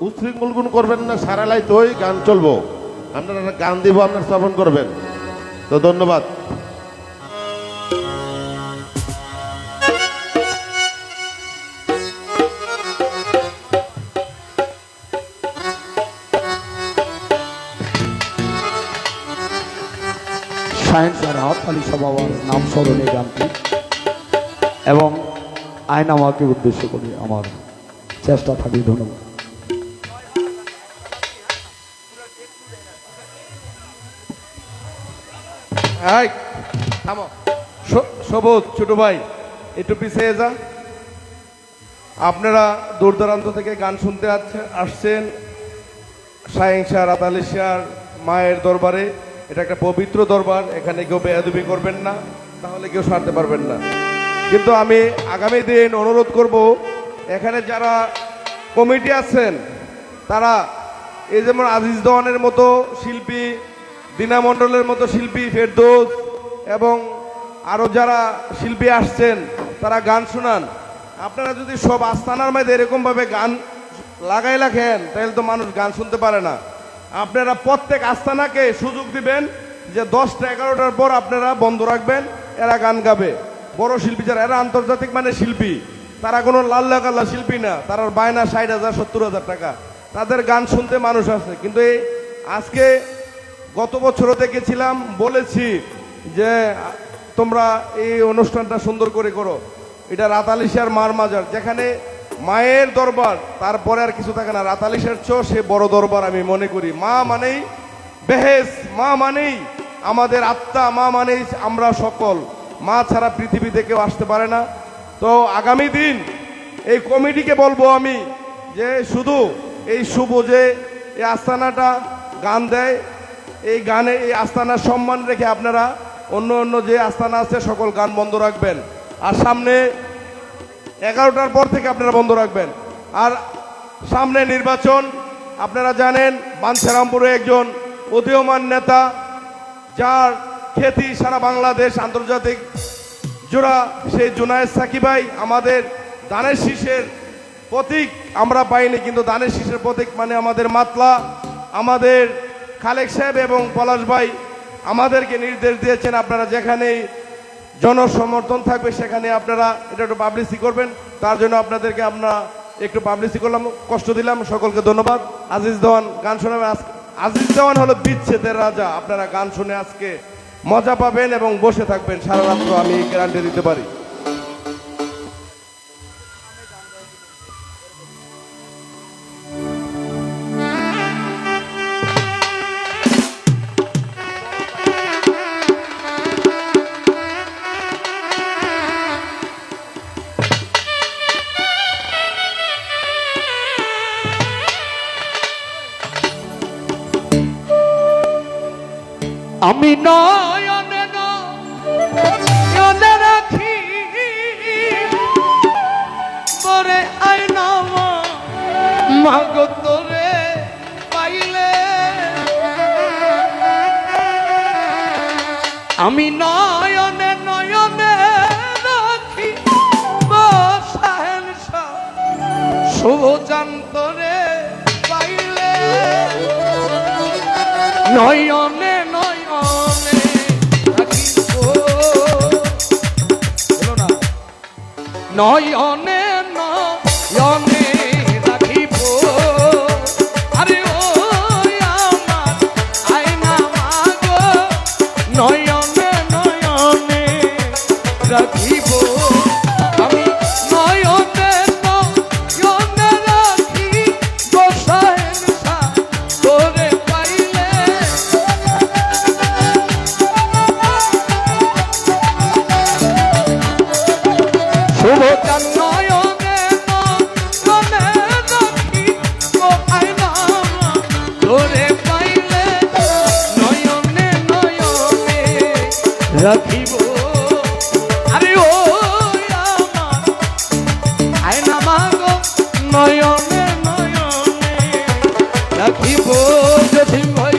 উচ্ছৃঙ্খল গুণ করবেন না, সারা লাইত ওই গান চলবো, আপনারা গান দিব, আপনার শ্রবণ করবেন। তো ধন্যবাদ। শাহেন শাহ রাহাত আলী সভার নাম স্মরণে গানটি এবং আয়নামাকে উদ্দেশ্য করে আমার চেষ্টা থাকি। ধন্যবাদ। এই থামো। সবুজ ছোট ভাই একটু পিছিয়ে যা। আপনারা দূর দূরান্ত থেকে গান শুনতে আসছেন শাহিংশাহ রাতালিশার মায়ের দরবারে। এটা একটা পবিত্র দরবার, এখানে কেউ বেয়াদবি করবেন না, তাহলে কেউ সারতে পারবেন না। কিন্তু আমি আগামী দিন অনুরোধ করব, এখানে যারা কমিটি আছেন তারা এই যেমন আজিজ দেওয়ানের মতো শিল্পী, দিনা মণ্ডলের মতো শিল্পী, ফেরদৌস এবং আরও যারা শিল্পী আসছেন তারা গান শোনান। আপনারা যদি সব আস্তানার মধ্যে এরকমভাবে গান লাগাই রাখেন তাহলে তো মানুষ গান শুনতে পারে না। আপনারা প্রত্যেক আস্তানাকে সুযোগ দিবেন যে 10টা 11টার পর আপনারা বন্ধ রাখবেন, এরা গান গাবে। বড় শিল্পী যারা, এরা আন্তর্জাতিক মানে শিল্পী, তারা কোনো লাল্লা কাল্লা শিল্পী না। তার বায়না 60,000 70,000 টাকা, তাদের গান শুনতে মানুষ আছে। কিন্তু এই আজকে গত বছরও দেখেছিলাম, বলেছি যে তোমরা এই অনুষ্ঠানটা সুন্দর করে করো। এটা রাতালিশার মার মাজার, যেখানে মায়ের দরবার, তারপরে আর কিছু থাকে না। রাতালিশার চেয়েও সে বড় দরবার আমি মনে করি। মা মানেই বেহেস, মা মানেই আমাদের আত্মা, মা মানেই আমরা সকল। মা ছাড়া পৃথিবীতে কেউ আসতে পারে না। তো আগামী দিন এই কমিটিকে বলবো আমি যে শুধু এই শুভ যে এই আস্তানাটা গান দেয়, এই গানে এই আস্তানার সম্মান রেখে আপনারা অন্য অন্য যে আস্তানা আছে সকল গান বন্ধ রাখবেন। আর সামনে 11টার পর থেকে আপনারা বন্ধ রাখবেন। আর সামনে নির্বাচন, আপনারা জানেন বাঞ্ছারামপুরে একজন উদীয়মান নেতা, যার খ্যাতি সারা বাংলাদেশ আন্তর্জাতিক জোড়া, সেই জুনায়েদ সাকি ভাই আমাদের দানের শীষের প্রতীক আমরা পাইনি, কিন্তু দানের শীষের প্রতীক মানে আমাদের মাতলা, আমাদের খালেক সাহেব এবং পলাশ ভাই আমাদেরকে নির্দেশ দিয়েছেন আপনারা যেখানেই জনসমর্থন থাকবে সেখানে আপনারা এটা একটু পাবলিসিটি করবেন। তার জন্য আপনাদেরকে আমরা একটু পাবলিসিটি করলাম, কষ্ট দিলাম। সকলকে ধন্যবাদ। আজিজ দেওয়ান গান শোনাবে। আজিজ দেওয়ান হলো বিচ্ছেদের রাজা। আপনারা গান শুনে আজকে মজা পাবেন এবং বসে থাকবেন সারা রাত্র, আমি গ্যারান্টি দিতে পারি। আমি নয়নে নয়নে রাখি পরে আয়না মাগো তোরে পাইলে, আমি নয়নে নয়নে রাখি বসাহেনশা শুভ জান্তরে পাইলে, নয়নে নয়নে রাখিব, নয়নে নয়নে রাখিব, আরে ও আমার আয়না মাগো, নয়নে নয়নে রাখিব, আমি নয়নে নয়নে রাখি বসাহেনশা তোরে পাইলে, শুভ চান নয়নে নয়নে রাখি ও আয়না তোরে পাইলে, নয়নে নয়নে রাখিব, আরে ও আমার আয়না মাগো, নয়নে নয়নে রাখিব। জসিম ভাই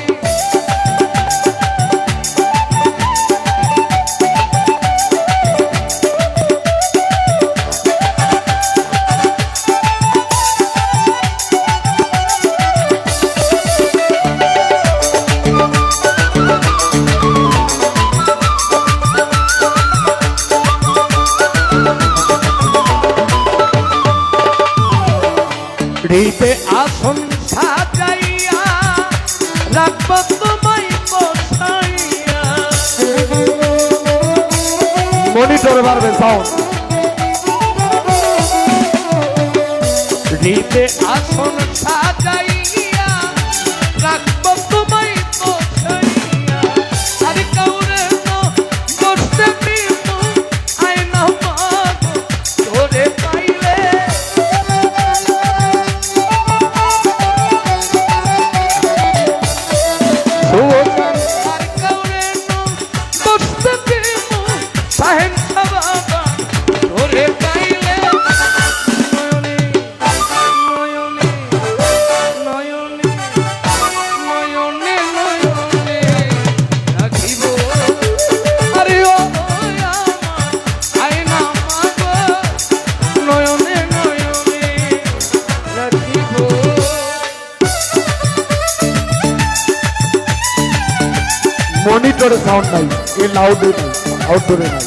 হৃদে আসন সাজাইয়া রাখব তোমায় বসাইয়া, মনিটরে বাড়বে সাউন্ড। হৃদে আসন সাজাইয়া রাখবো তোমায় বসাইয়া আর কাউরে তো বসতে দিব আয়না মাগো তোরে পাইলে আর কাউরে তো বসতে দিব সাহেব বাবা তোরে পাইলে নয়নে নয়নে নয়নে নয়নে নয়নে রাখিব আরে ও আমার আয়না মাগো নয়নে নয়নে রাখিব মনিটরে সাউন্ড নাই, এ লাউডে নাই, আউটডোরে নাই।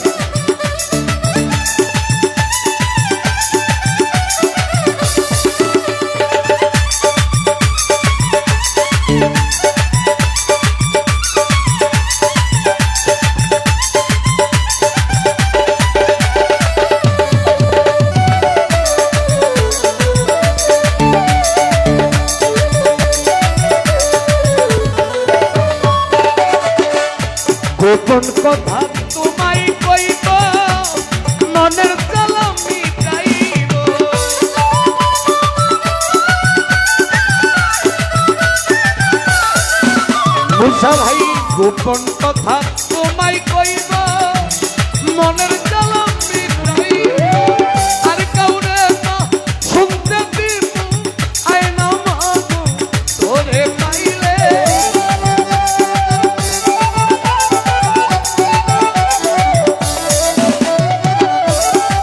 গোপন কথা তোমায় কইব মনের জ্বালা মিটাইব মুসা ভাই গোপন কথা তোমায় কইব মনের জ্বালা মিটাইব আর কাউরে না শুনতে দিব আয়না মাগো তোরে পাইলে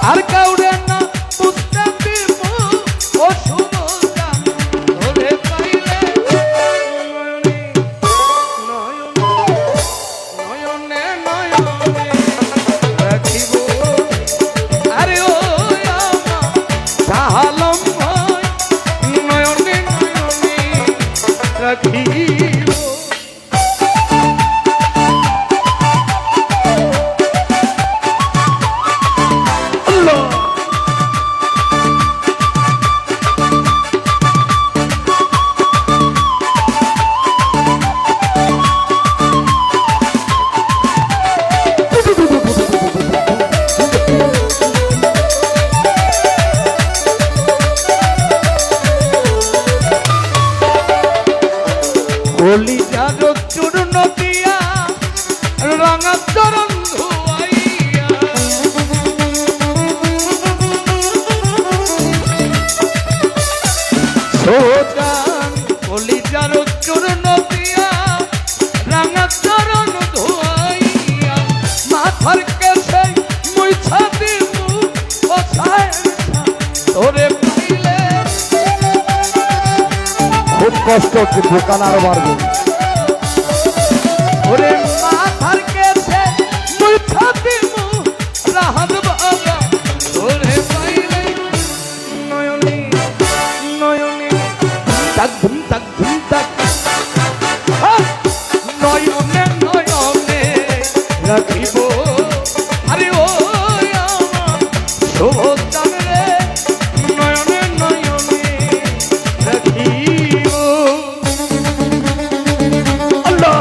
আর কাউরে না বুঝতে দিব ও সুমতা তোরে পাইলে নয়নে নয়নে নয়নে রাখিব আরে ও আমার সাহালম ভাই নয়নে নয়নে রাখিব কলিজার চূর্ণ দিয়া রঙা চরণ ধুয়াইয়া সোজান কলিজার চূর্ণ দিয়া রঙা চরণ ধুয়াইয়া মাথার কেশে মুইছা দিব ও তোরে পাইলে খুব কষ্ট হচ্ছে, দোকান আরো বাড়বে। ওরে মাথার কেছে মুইছা দিব রাহাত বাবা তোরে পাইলে নয়নে নয়নে তাক ধুম তাক নয়নে নয়নে রাখিব আরে ও আমার শোভতাম রে নয়নে নয়নে রাখিব আল্লাহ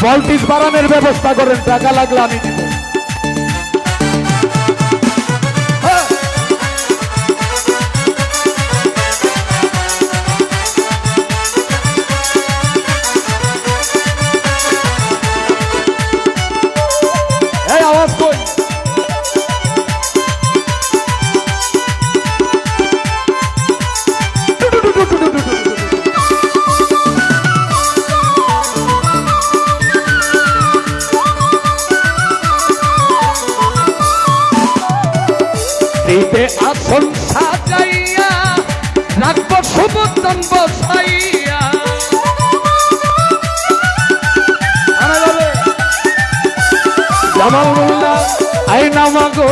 ভোল্টেজ বাড়ানোর ব্যবস্থা করেন, টাকা লাগলে আমি দিব। এই আওয়াজ কই? হৃদে আসন সাজাইয়া রাখবো সুবতন বসাইয়া জামাল মোল্লা আইনা মাগো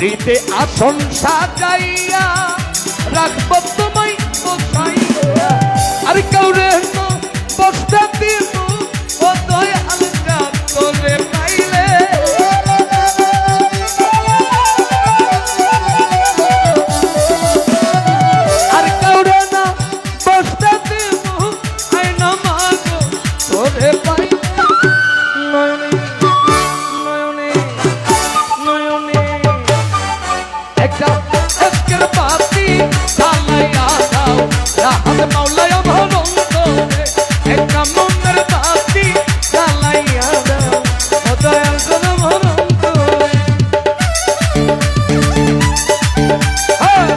রীতে আসন সাজাইয়া রাখবো তোমায় বসাইয়া আর কাউরে বসতে দিব ও দয়াল তোরে পাইলে আর কাউরে না বসতে দিব আইনা মাগো তোরে পাইলে নয়নে নয়নে নয়নে একটা আজকের বাতি জ্বালাইয়া দাও রাহাত মাওলায় আমার অন্তরে একটা মনের বাতি জ্বালাইয়া দাও ও দয়াল করে আমার অন্তরে হ্যাঁ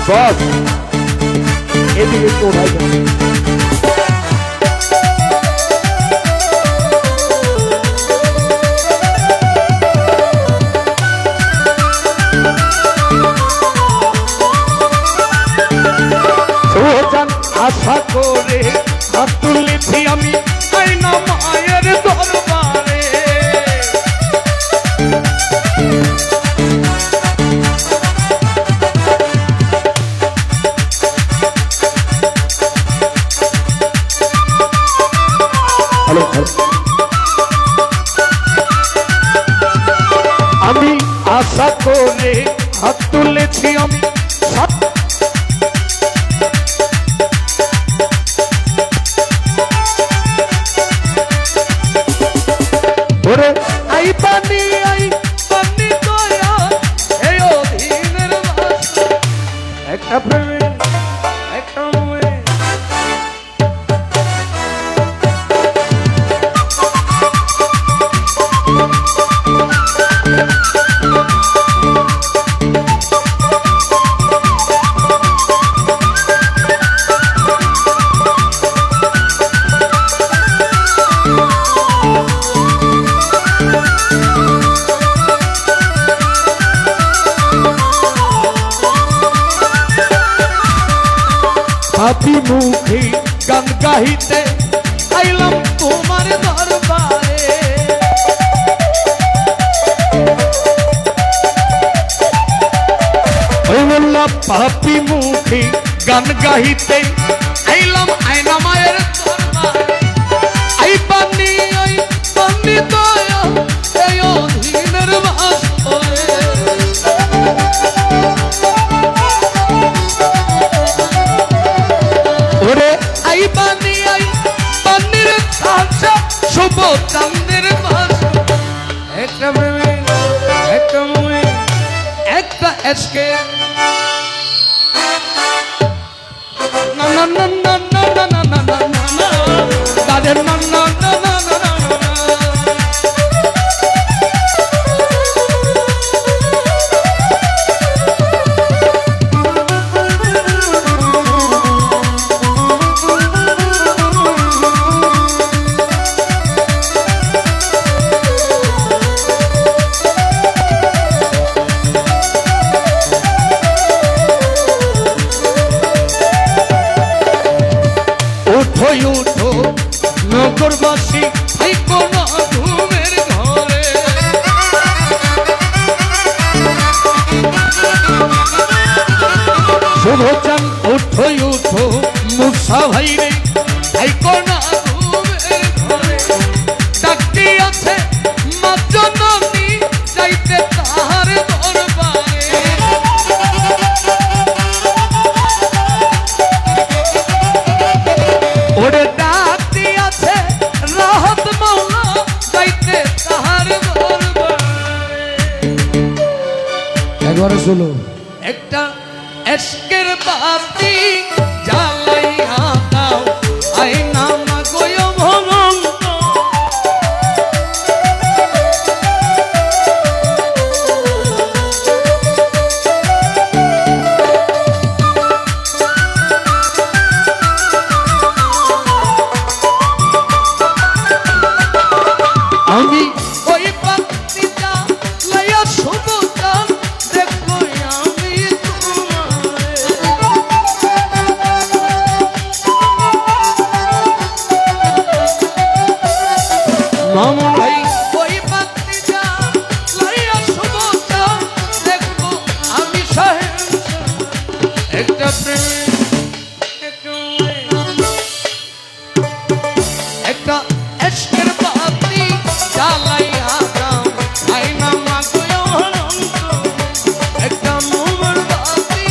বস এদিকে তো ভাই সোজান আশা করে হাত তুলেছি আমি আইনা মায়ের দরবারে হ্যালো আমি আশা করে হাত তুলেছি আমি ওরে আই পানি দয়া এই অধীনের বাসা একটা প্রেমে একটা মনে হাতি মুখে গান গাহিতে আইলাম তোমার দরবারে ওই বললাম পাপি মুখে গান গাহিতে আইলাম আইনা মায়ের দরবারে আই পানি দয়া এই অধীনের বাসরে ওরে আই পানির খাঁচা শুভ চাঁদের মাস একটা প্রেমে একটা মুয়ে একটা এসকে না না না না না না না না না না না তাদের না না না না না না উঠো নগরবাসী এই কোন ঘুমের ঘরে শুভ চান উঠো মুসা ভাই রে এই কোন ঘুমের ঘরে ডাকটি আছে মা জননী যাইতে তাহার দরবারে ওরে ডাকটি আছে রাহত মাওলা যাইতে তাহার দরবারে একবারে শুনো একটা এশকের বাতি জ্বালাইয়া দাও আইনা মাগোয় ভগন্ত একটা এশকের বাতি জ্বালাইয়া দাও আইনা মাগো অনন্ত একটা মোমের বাতি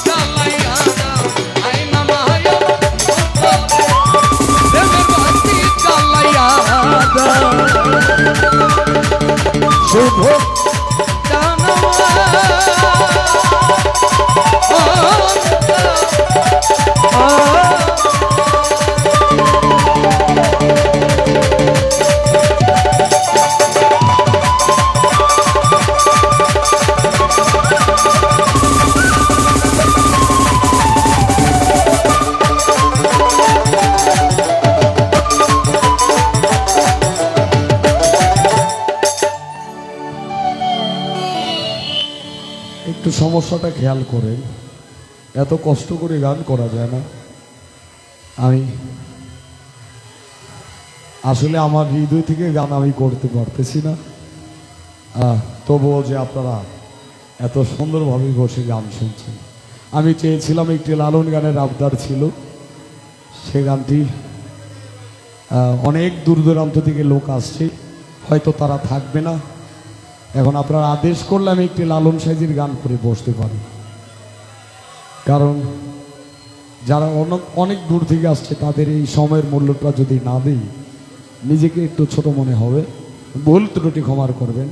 জ্বালাইয়া দাও আইনা মায়া প্রেমের বাতি জ্বালাইয়া দাও শুভ একটু সমস্যাটা খেয়াল করেন, এত কষ্ট করে গান করা যায় না। আমি আসলে আমার হৃদয় থেকে গান আমি করতে পারতেছি না, তবুও যে আপনারা এত সুন্দরভাবে বসে গান শুনছেন। আমি চেয়েছিলাম একটি লালন গানের আবদার ছিল, সে গানটি অনেক দূর দূরান্ত থেকে লোক আসছে, হয়তো তারা থাকবে না। এখন আপনারা আদেশ করলে আমি একটি লালন সাইজির গান করে বসতে পারি, কারণ যারা অনেক দূর থেকে আসছে তাদের এই সময়ের মূল্যটা যদি না দিই নিজেকে একটু ছোট মনে হবে। ভুল ত্রুটি ক্ষমার করবেন।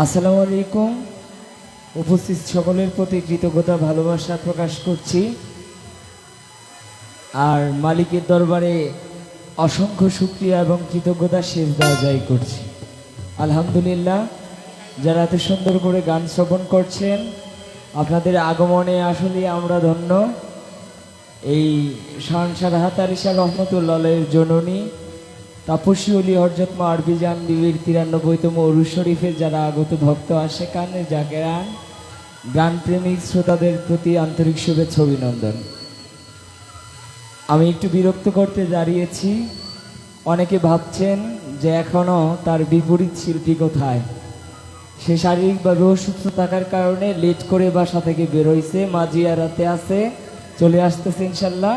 আসসালামু আলাইকুম। উপস্থিত সকলের প্রতি কৃতজ্ঞতা ভালোবাসা প্রকাশ করছি, আর মালিকের দরবারে অসংখ্য শুকরিয়া এবং কৃতজ্ঞতা সেজদা আদায় করছি। আলহামদুলিল্লাহ, যারা এত সুন্দর করে গান শ্রবণ করছেন, আপনাদের আগমনে আসলে আমরা ধন্য। এই শাহনশাহ রাহাত আলী শাহ রহমতুল্লাহের জননী তাপসী অলি হরজত মা আরবিজান বিবির 93তম উরুস শরীফে যারা আগত ভক্ত আশেকান জাকেরান গানপ্রেমিক শ্রোতাদের প্রতি আন্তরিক শুভেচ্ছা অভিনন্দন। আমি একটু বিরক্ত করতে দাঁড়িয়েছি। অনেকে ভাবছেন যে এখনও তার বিপরীত শিল্পী কোথায়। সে শারীরিকভাবে অসুস্থ থাকার কারণে লেট করে বাসা থেকে বেরোইছে, মাজিয়ারাতে আছে, চলে আসতেছে ইনশাল্লাহ।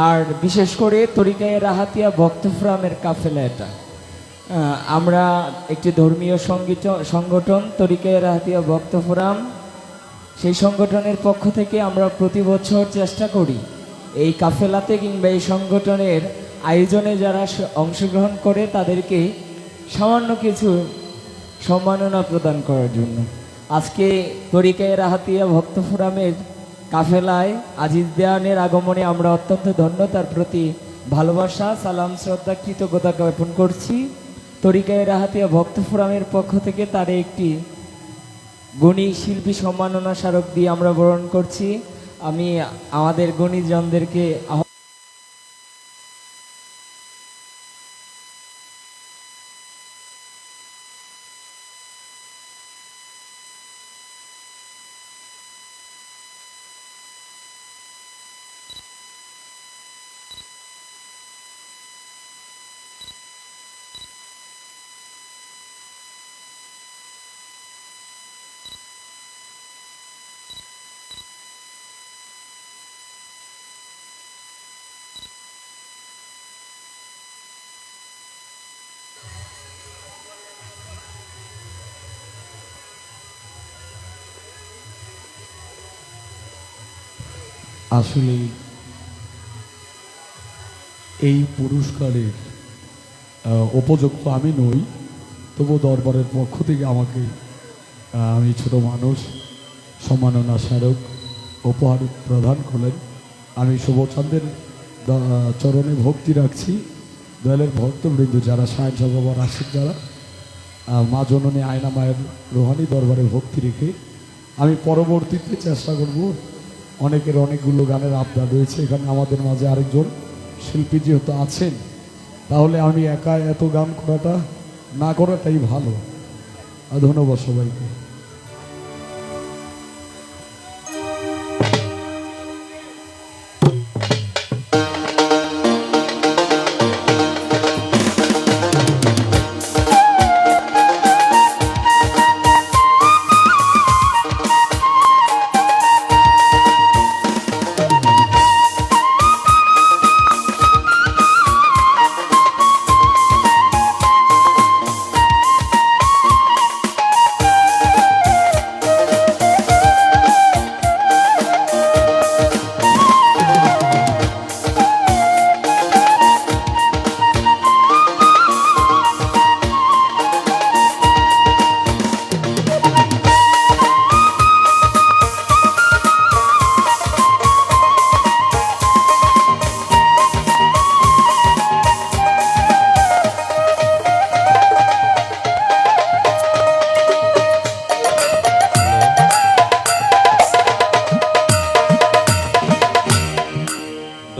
আর বিশেষ করে তরিকায়ে রাহাতিয়া ভক্ত ফোরামের কাফেলা এটা। আমরা একটি ধর্মীয় সংগঠন তরিকায়ে রাহাতিয়া ভক্ত ফোরাম, সেই সংগঠনের পক্ষ থেকে আমরা প্রতি বছর চেষ্টা করি এই কাফেলাতে কিংবা এই সংগঠনের আয়োজনে যারা অংশগ্রহণ করে তাদেরকে সামান্য কিছু সম্মাননা প্রদান করার জন্য। আজকে তরিকায়ে রাহাতিয়া ভক্ত ফোরামের কাফেলায় আজিজ দেওয়ানের আগমনে আমরা অত্যন্ত ধন্য, তার প্রতি ভালোবাসা, সালাম, শ্রদ্ধা, কৃতজ্ঞতা জ্ঞাপন করছি। তরিকায়ে রাহাতিয়া ভক্ত ফোরামের পক্ষ থেকে তার একটি গুণী শিল্পী সম্মাননা স্মারক দিয়ে আমরা বরণ করছি। আমি আমাদের গুণীজনদেরকে আসলে এই পুরস্কারের উপযুক্ত আমি নই, তবু দরবারের পক্ষ থেকে আমাকে আমি ছোট মানুষ সম্মাননা স্মারক উপহার প্রদান করলেন। আমি শুভচাঁদের চরণে ভক্তি রাখছি। দয়ালের ভক্তবৃন্দ যারা সাহেব বাবার আশিক যারা মা জননী আয়না মায়ের রোহানি দরবারে ভক্তি রেখে আমি পরবর্তীতে চেষ্টা করব। অনেকের অনেকগুলো গানের আবদার রয়েছে, এখানে আমাদের মাঝে আরেকজন শিল্পী যেহেতু আছেন, তাহলে আমি একা এত গান করাটা না করাটাই ভালো। ধন্যবাদ সবাইকে।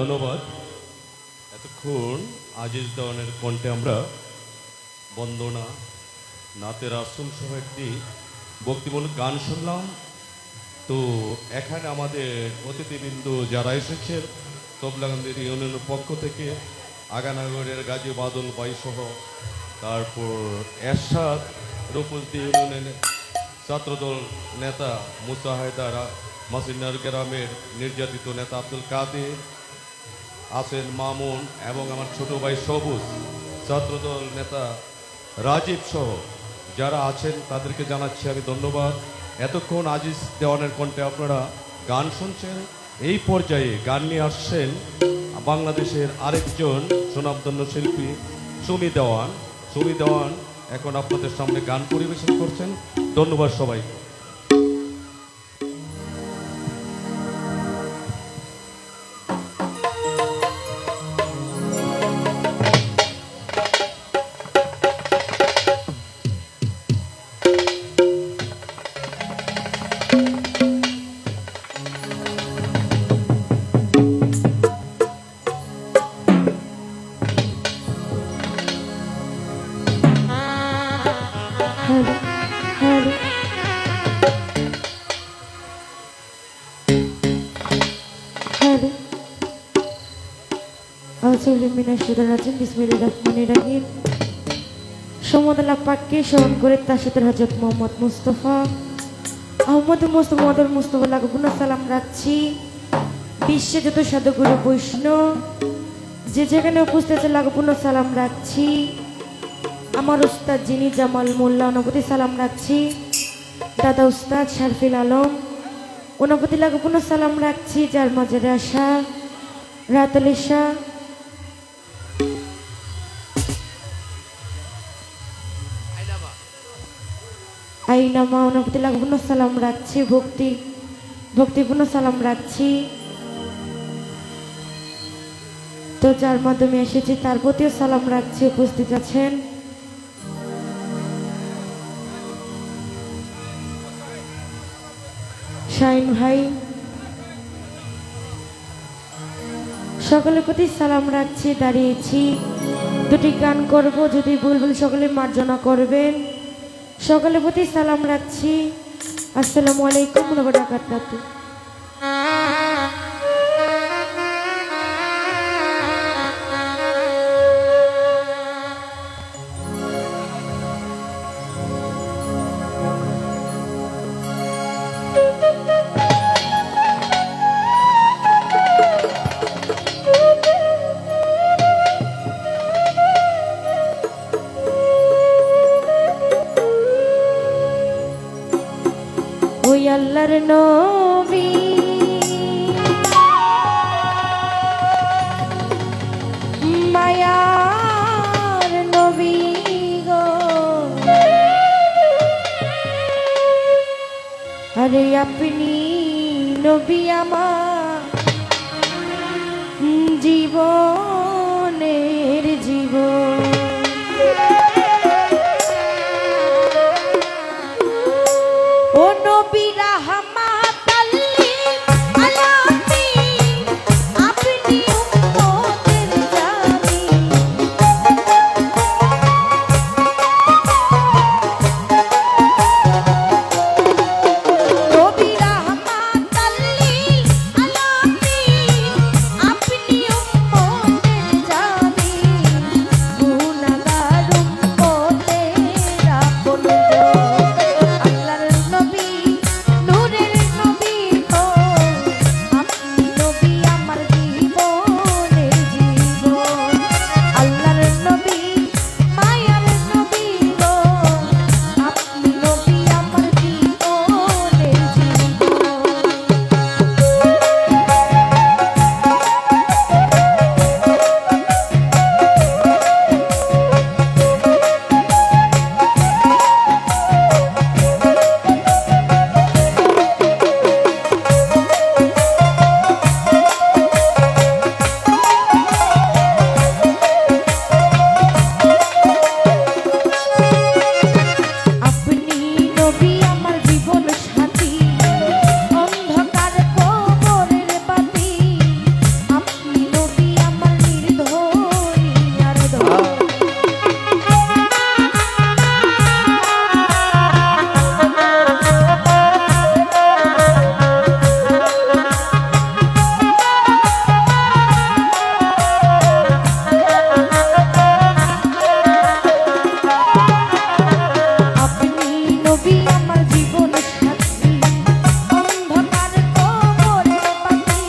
ধন্যবাদ। এতক্ষণ আজিজ দেওয়ানের কণ্ঠে আমরা বন্দনা, নাতের আসল সহ একটি ভক্তিমূলক গান শুনলাম। তো এখানে আমাদের অতিথিবৃন্দ যারা এসেছেন তবলাগান্ধীর ইউনিয়নের পক্ষ থেকে আগানাগরের গাজী বাদল বাই সহ, তারপর এরশাদ রূপসদী ইউনিয়নের ছাত্রদল নেতা মুসা হায়দার, মাসিনার গ্রামের নির্যাতিত নেতা আব্দুল কাদের আছেন, মামুন এবং আমার ছোট ভাই সবুজ, ছাত্রদল নেতা রাজীব সহ যারা আছেন তাদেরকে জানাচ্ছি আমি ধন্যবাদ। এতক্ষণ আজিজ দেওয়ানের কণ্ঠে আপনারা গান শুনছেন। এই পর্যায়ে গান নিয়ে আসছেন বাংলাদেশের আরেকজন সুনামধন্য শিল্পী সুমি দেওয়ান। সুমি দেওয়ান এখন আপনাদের সামনে গান পরিবেশন করছেন। ধন্যবাদ সবাইকে। সমদলা পাককে স্মরণ করে তার সাথে হযরত মোহাম্মদ মুস্তাফা আহমদ মুস্তাফা লাগুন সালাম রাখছি। বিশ্বে যত সাধুগুরু বৈষ্ণব যে যেখানে উপস্থিত আছে লাগুন সালাম রাখছি। আমার উস্তাদ যিনি জামাল মোল্লা ওনার সালাম রাখছি। দাদা উস্তাদ শারফিল আলম ওনার প্রতি লাগুন সালাম রাখছি। যার মাঝারে আসা রাতলিশা আইনামা ওনার প্রতি লাগুন সালাম রাখছি। ভক্তিপূর্ণ সালাম রাখছি। তো যার মাধ্যমে এসেছি তার প্রতিও সালাম রাখছি। উপস্থিত আছেন শাহিন ভাই, সকলের প্রতি সালাম রাখছি। দাঁড়িয়েছি, দুটি গান করব, যদি ভুল সকলে মার্জনা করবেন। সকলের প্রতি সালাম রাখছি। আসসালামু আলাইকুম ওয়া বারাকাতুহু। ওই আল্লাহর নবী মায়ার নবী গো, আরে আপনি নবী আমার জীবনের জীবন। আল্লাহর নবী নূরের নবী গো আপনি নবী আমার জীবনের জীবন আল্লাহর নবী মায়ার নবী গো আপনি নবী আমার জীবনের জীবন আপনি নবী আমার জীবন সাথী অন্ধকার কবরের বাতি আপনি নবী আমার নির্ধনী আর ধনী আপনি নবী আমার জীবন সাথী অন্ধকার কবরের বাতি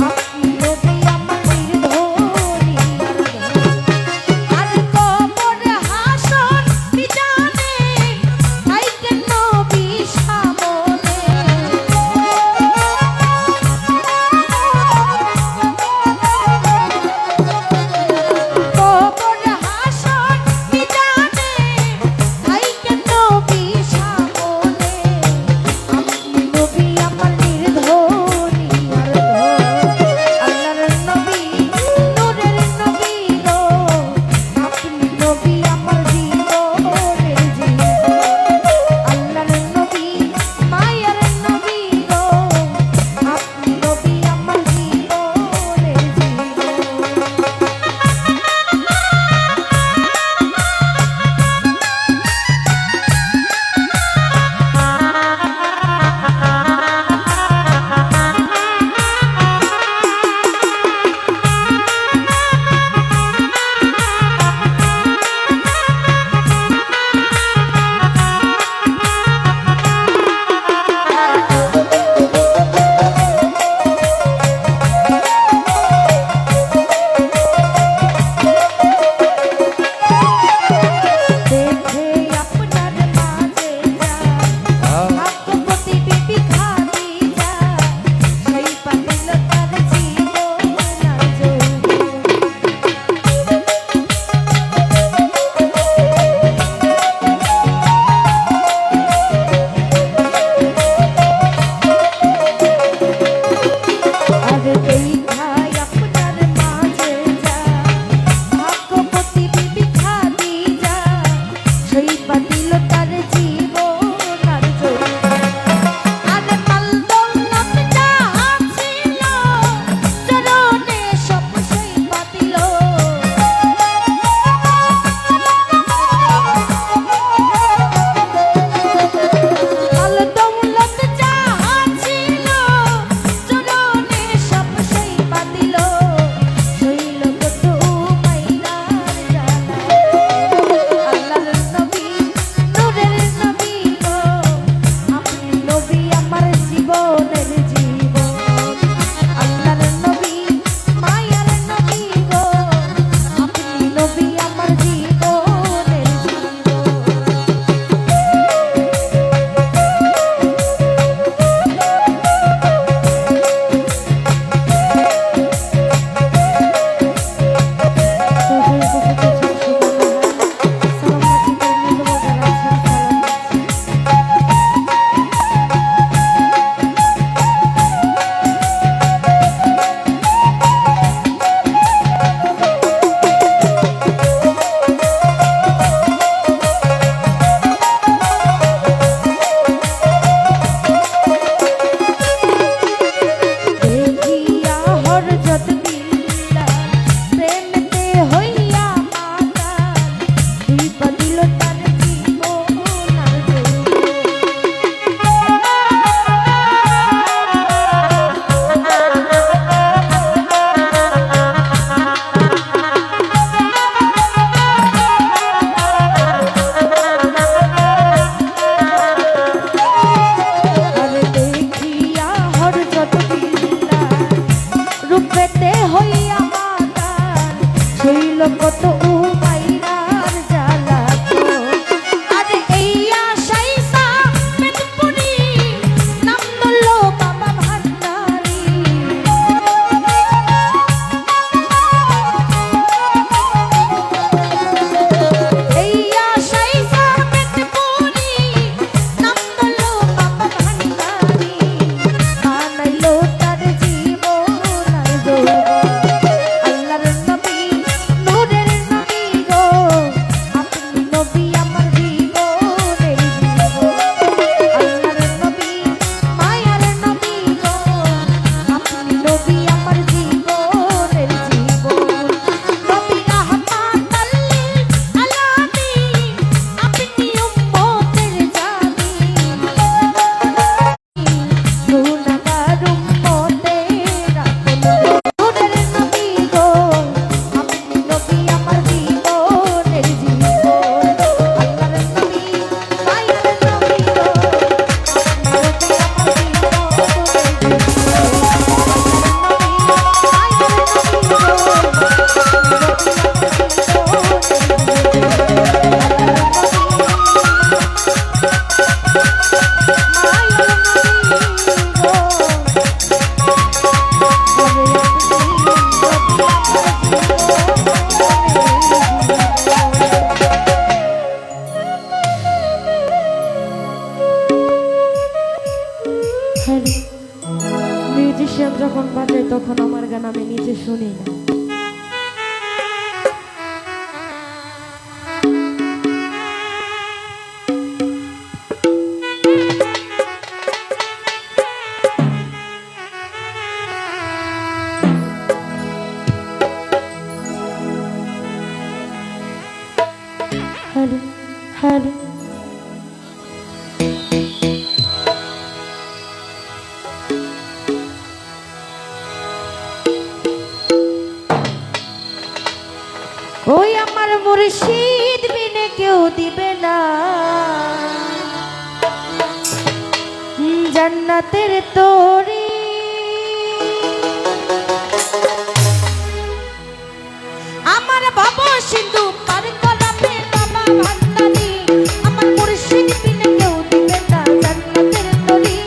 আপনি নবী আমার নির্ধনী আর কবর হাসর বিজানে থাইকেন নবী সামনে কবর হাসর বিজানে থাইকেন নবী সামনে হ্যালো, মিউজিশিয়ান যখন বাজায় তখন আমার গান আমি নিজে শুনি না। হ্যালো হ্যালো, ওই আমার মুর্শিদ বিনে কেউ দিবে না জান্নাতের তরি। আমার বাবা সিন্ধু পার করাবে বাবা ভান্ডারি, আমার মুর্শিদ বিনে কেউ দিবে না জান্নাতের তরি।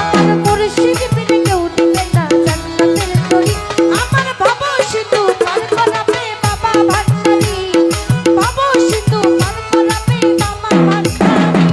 আমার মুর্শিদ বিনে কেউ দিবে না জান্নাতের তরি। আমার বাবা সিন্ধু পার করাবে বাবা ভান্ডারি, বাবা সিন্ধু পার করাবে বাবা ভান্ডারি।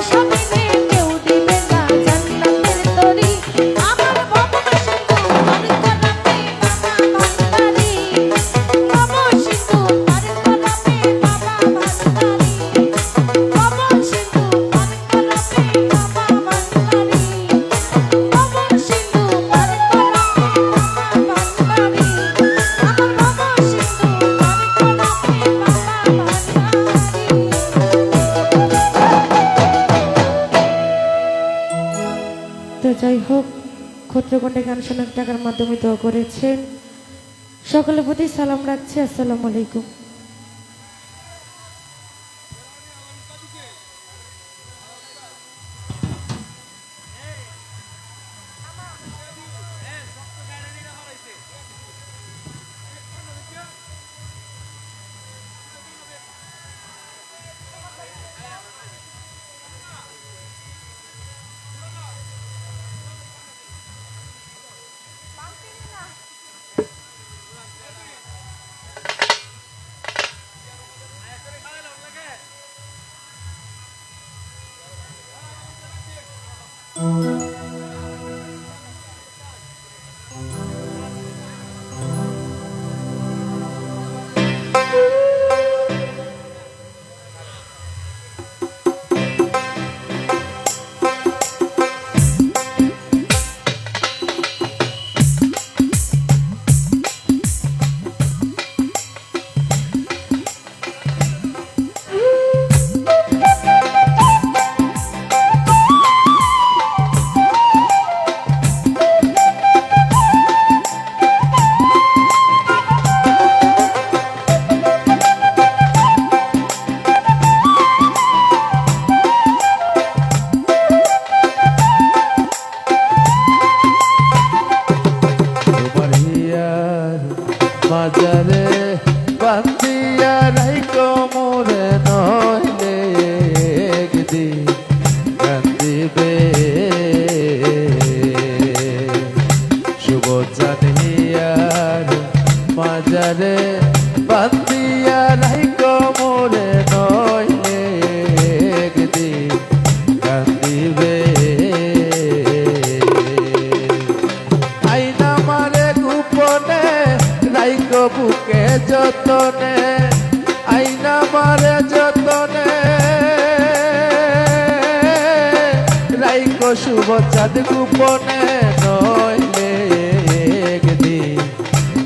স্বামীরে কেউ দিবে না জান্নাতের তরি আমার বাবা সিন্ধু পার করাবে বাবা ভান্ডারি বাবা সিন্ধু পার করাবে বাবা ভান্ডারি বাবা সিন্ধু পার করাবে বাবা ভান্ডারি বাবা সিন্ধু পার করাবে বাবা ভান্ডারি আমার বাবা সিন্ধু পার করাবে তো যাই হোক ক্ষত্রকণ্ঠে গান শোনার টাকার মাধ্যমে দোয়া করেছেন সকলের প্রতি সালাম রাখছি আসসালামু আলাইকুম তোমার হিয়ার মাজারে বান্দিয়া রাইকো মোরে নইলে একদিন কান্দিবে শুভ জানিয়ার মাজারে বান্দিয়া রাইকো মোরে নইলে একদিন কান্দিবে আইনা মারে গোপনে রাইকো বুকে যতনে আইনা মারে যতনে রাইকো শুভ চাঁদ গোপনে নইলে একদিন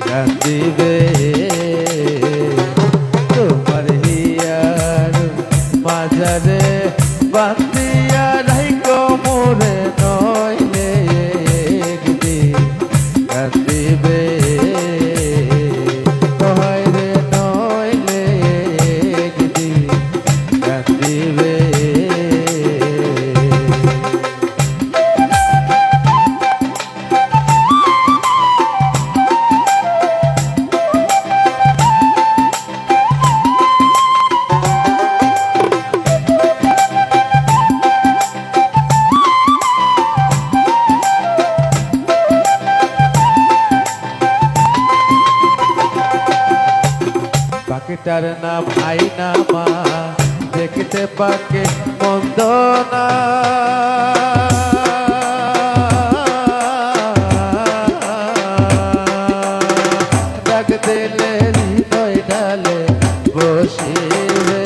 কান্দিবে তোমার হিয়ার মাজারে বান্দিয়া রাইকো মোরে নইলে একদিন কান্দিবে নইলে নইলে একদিন কান্দিবে পাখিটার নাম আইনা মা দেখতে পাকে মন্দ না ডাক দিলে হৃদয় ডালে বসিবে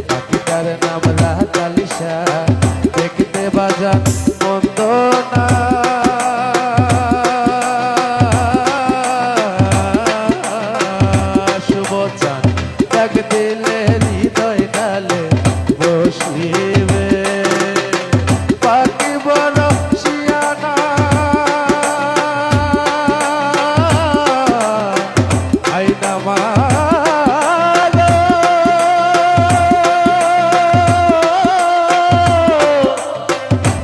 পাখিটার নাম রাতালিশা দেখতে বাজান মন্দ না শুভ চাঁদ ডাক দিলে হৃদয় ডালে বসিবে পাখি বড় শিয়ানা আইনা মা গো,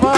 মা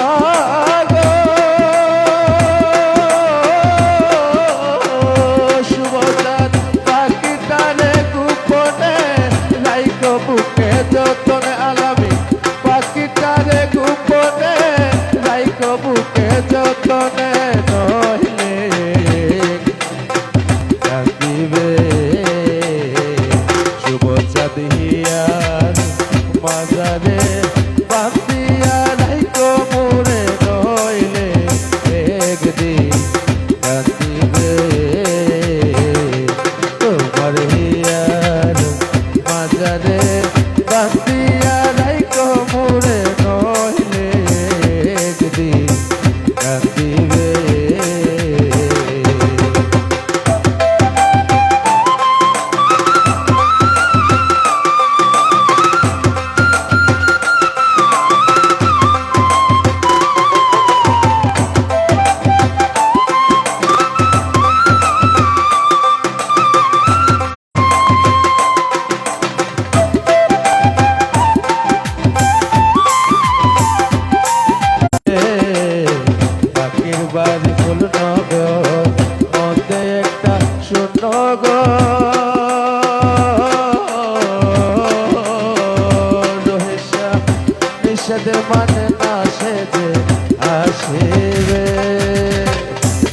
নিষেধ মানে না সে যে আসিবে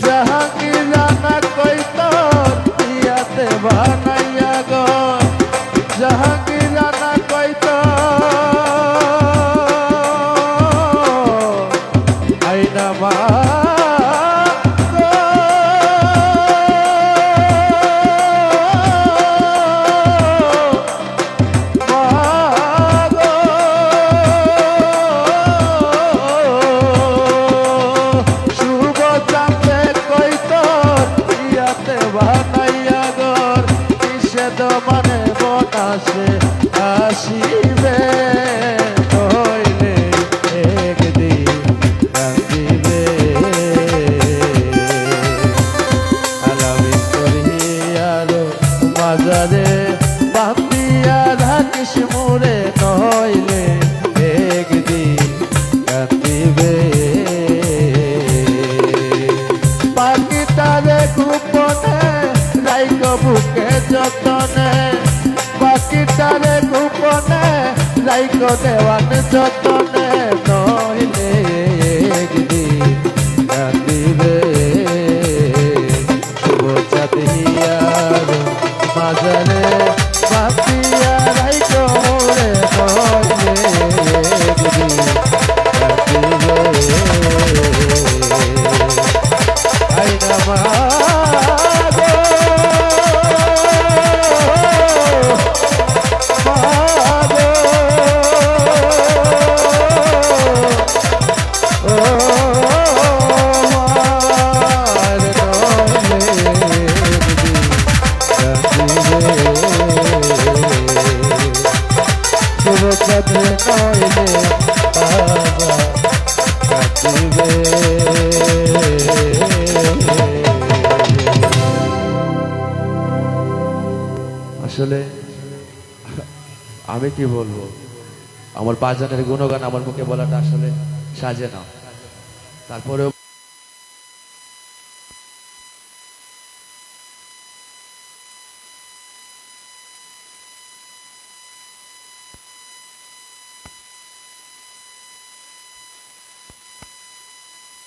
জাহাঙ্গীর রানা কইত ইয়াতে বানাইয়া গো জাহাঙ্গীর রানা কইত আইনা মা মানে বনাসে আসিবে হইলে একদিন কান্দিবে আলামি করিয়ার মাজারে বান্দিয়া রাখিস মোরে নইলে একদিন কান্দিবে পাখিটারে গোপনে রাইক বুকে যতনে পাখিটারে গোপনে রাইক দেওয়ান যতনে নইলে একদিন কান্দিবে শুভ চাঁদিয়ার মাঝারে বাপিয়া রাইক মোরে নইলে একদিন কান্দিবে আইনা মা আসলে আমি কি বলবো আমার বাজানের গুণগান আমার মুখে বলাটা আসলে সাজে না তারপরেও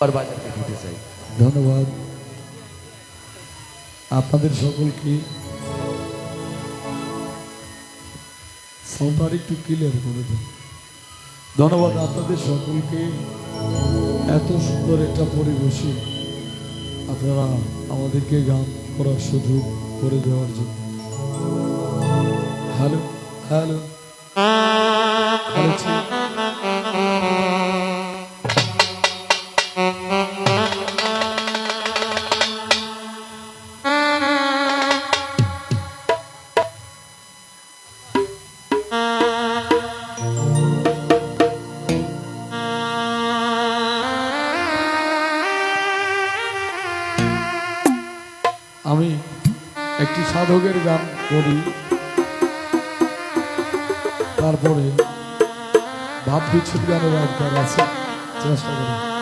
বাজারকে দিতে চাই ধন্যবাদ আপনাদের সকলকে সাউন্ডটা একটু ক্লিয়ার করে দেন ধন্যবাদ আপনাদের সকলকে এত সুন্দর একটা পরিবেশে আপনারা আমাদেরকে গান করার সুযোগ করে দেওয়ার জন্য হ্যালো হ্যালো হ্যালো আমি একটি সাধকের গান করি তারপরে ভাব বিচ্ছেদ গানের একবার আছে চেষ্টা করি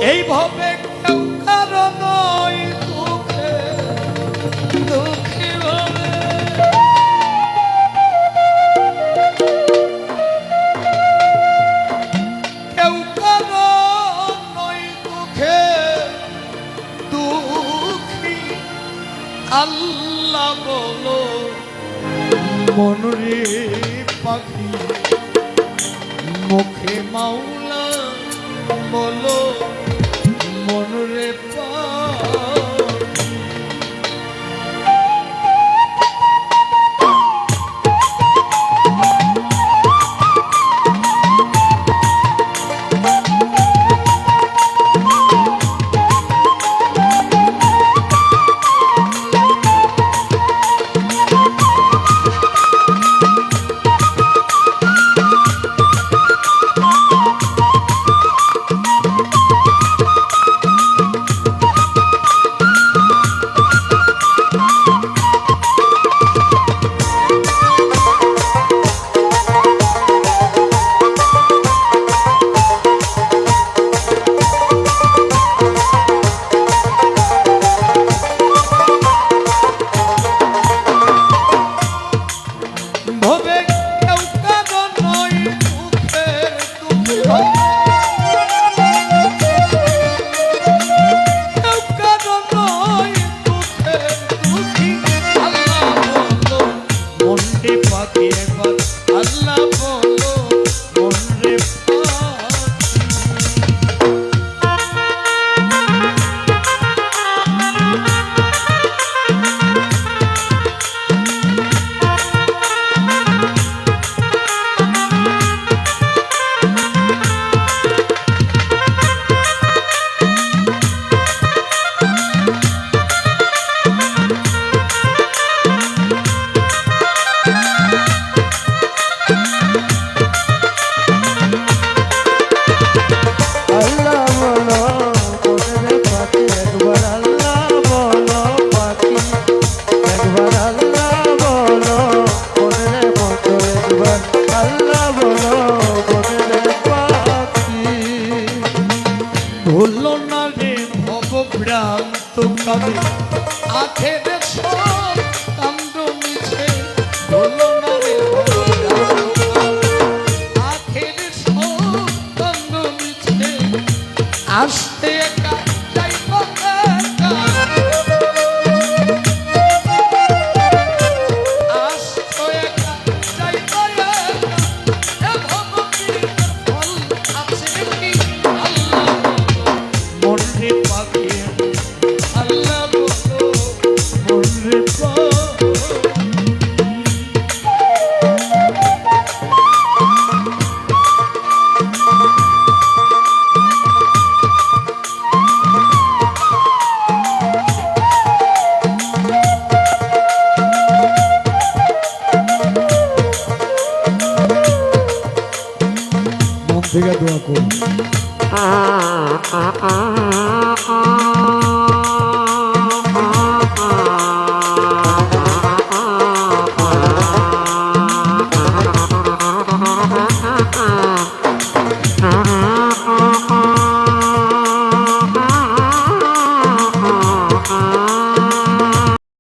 এইভাবে কেউ কারো নয় দুঃখে দুঃখী ভাবে কেউ কারো নয় দুঃখে দুঃখী আল্লাহ বলো মনরে পাখি মুখে মাওলা বলো মনরে ভ্রান্ত কাঁদে আখের সব কাণ্ড মিছে হলো না রে আখের সব কাণ্ড মিছে আসতে একা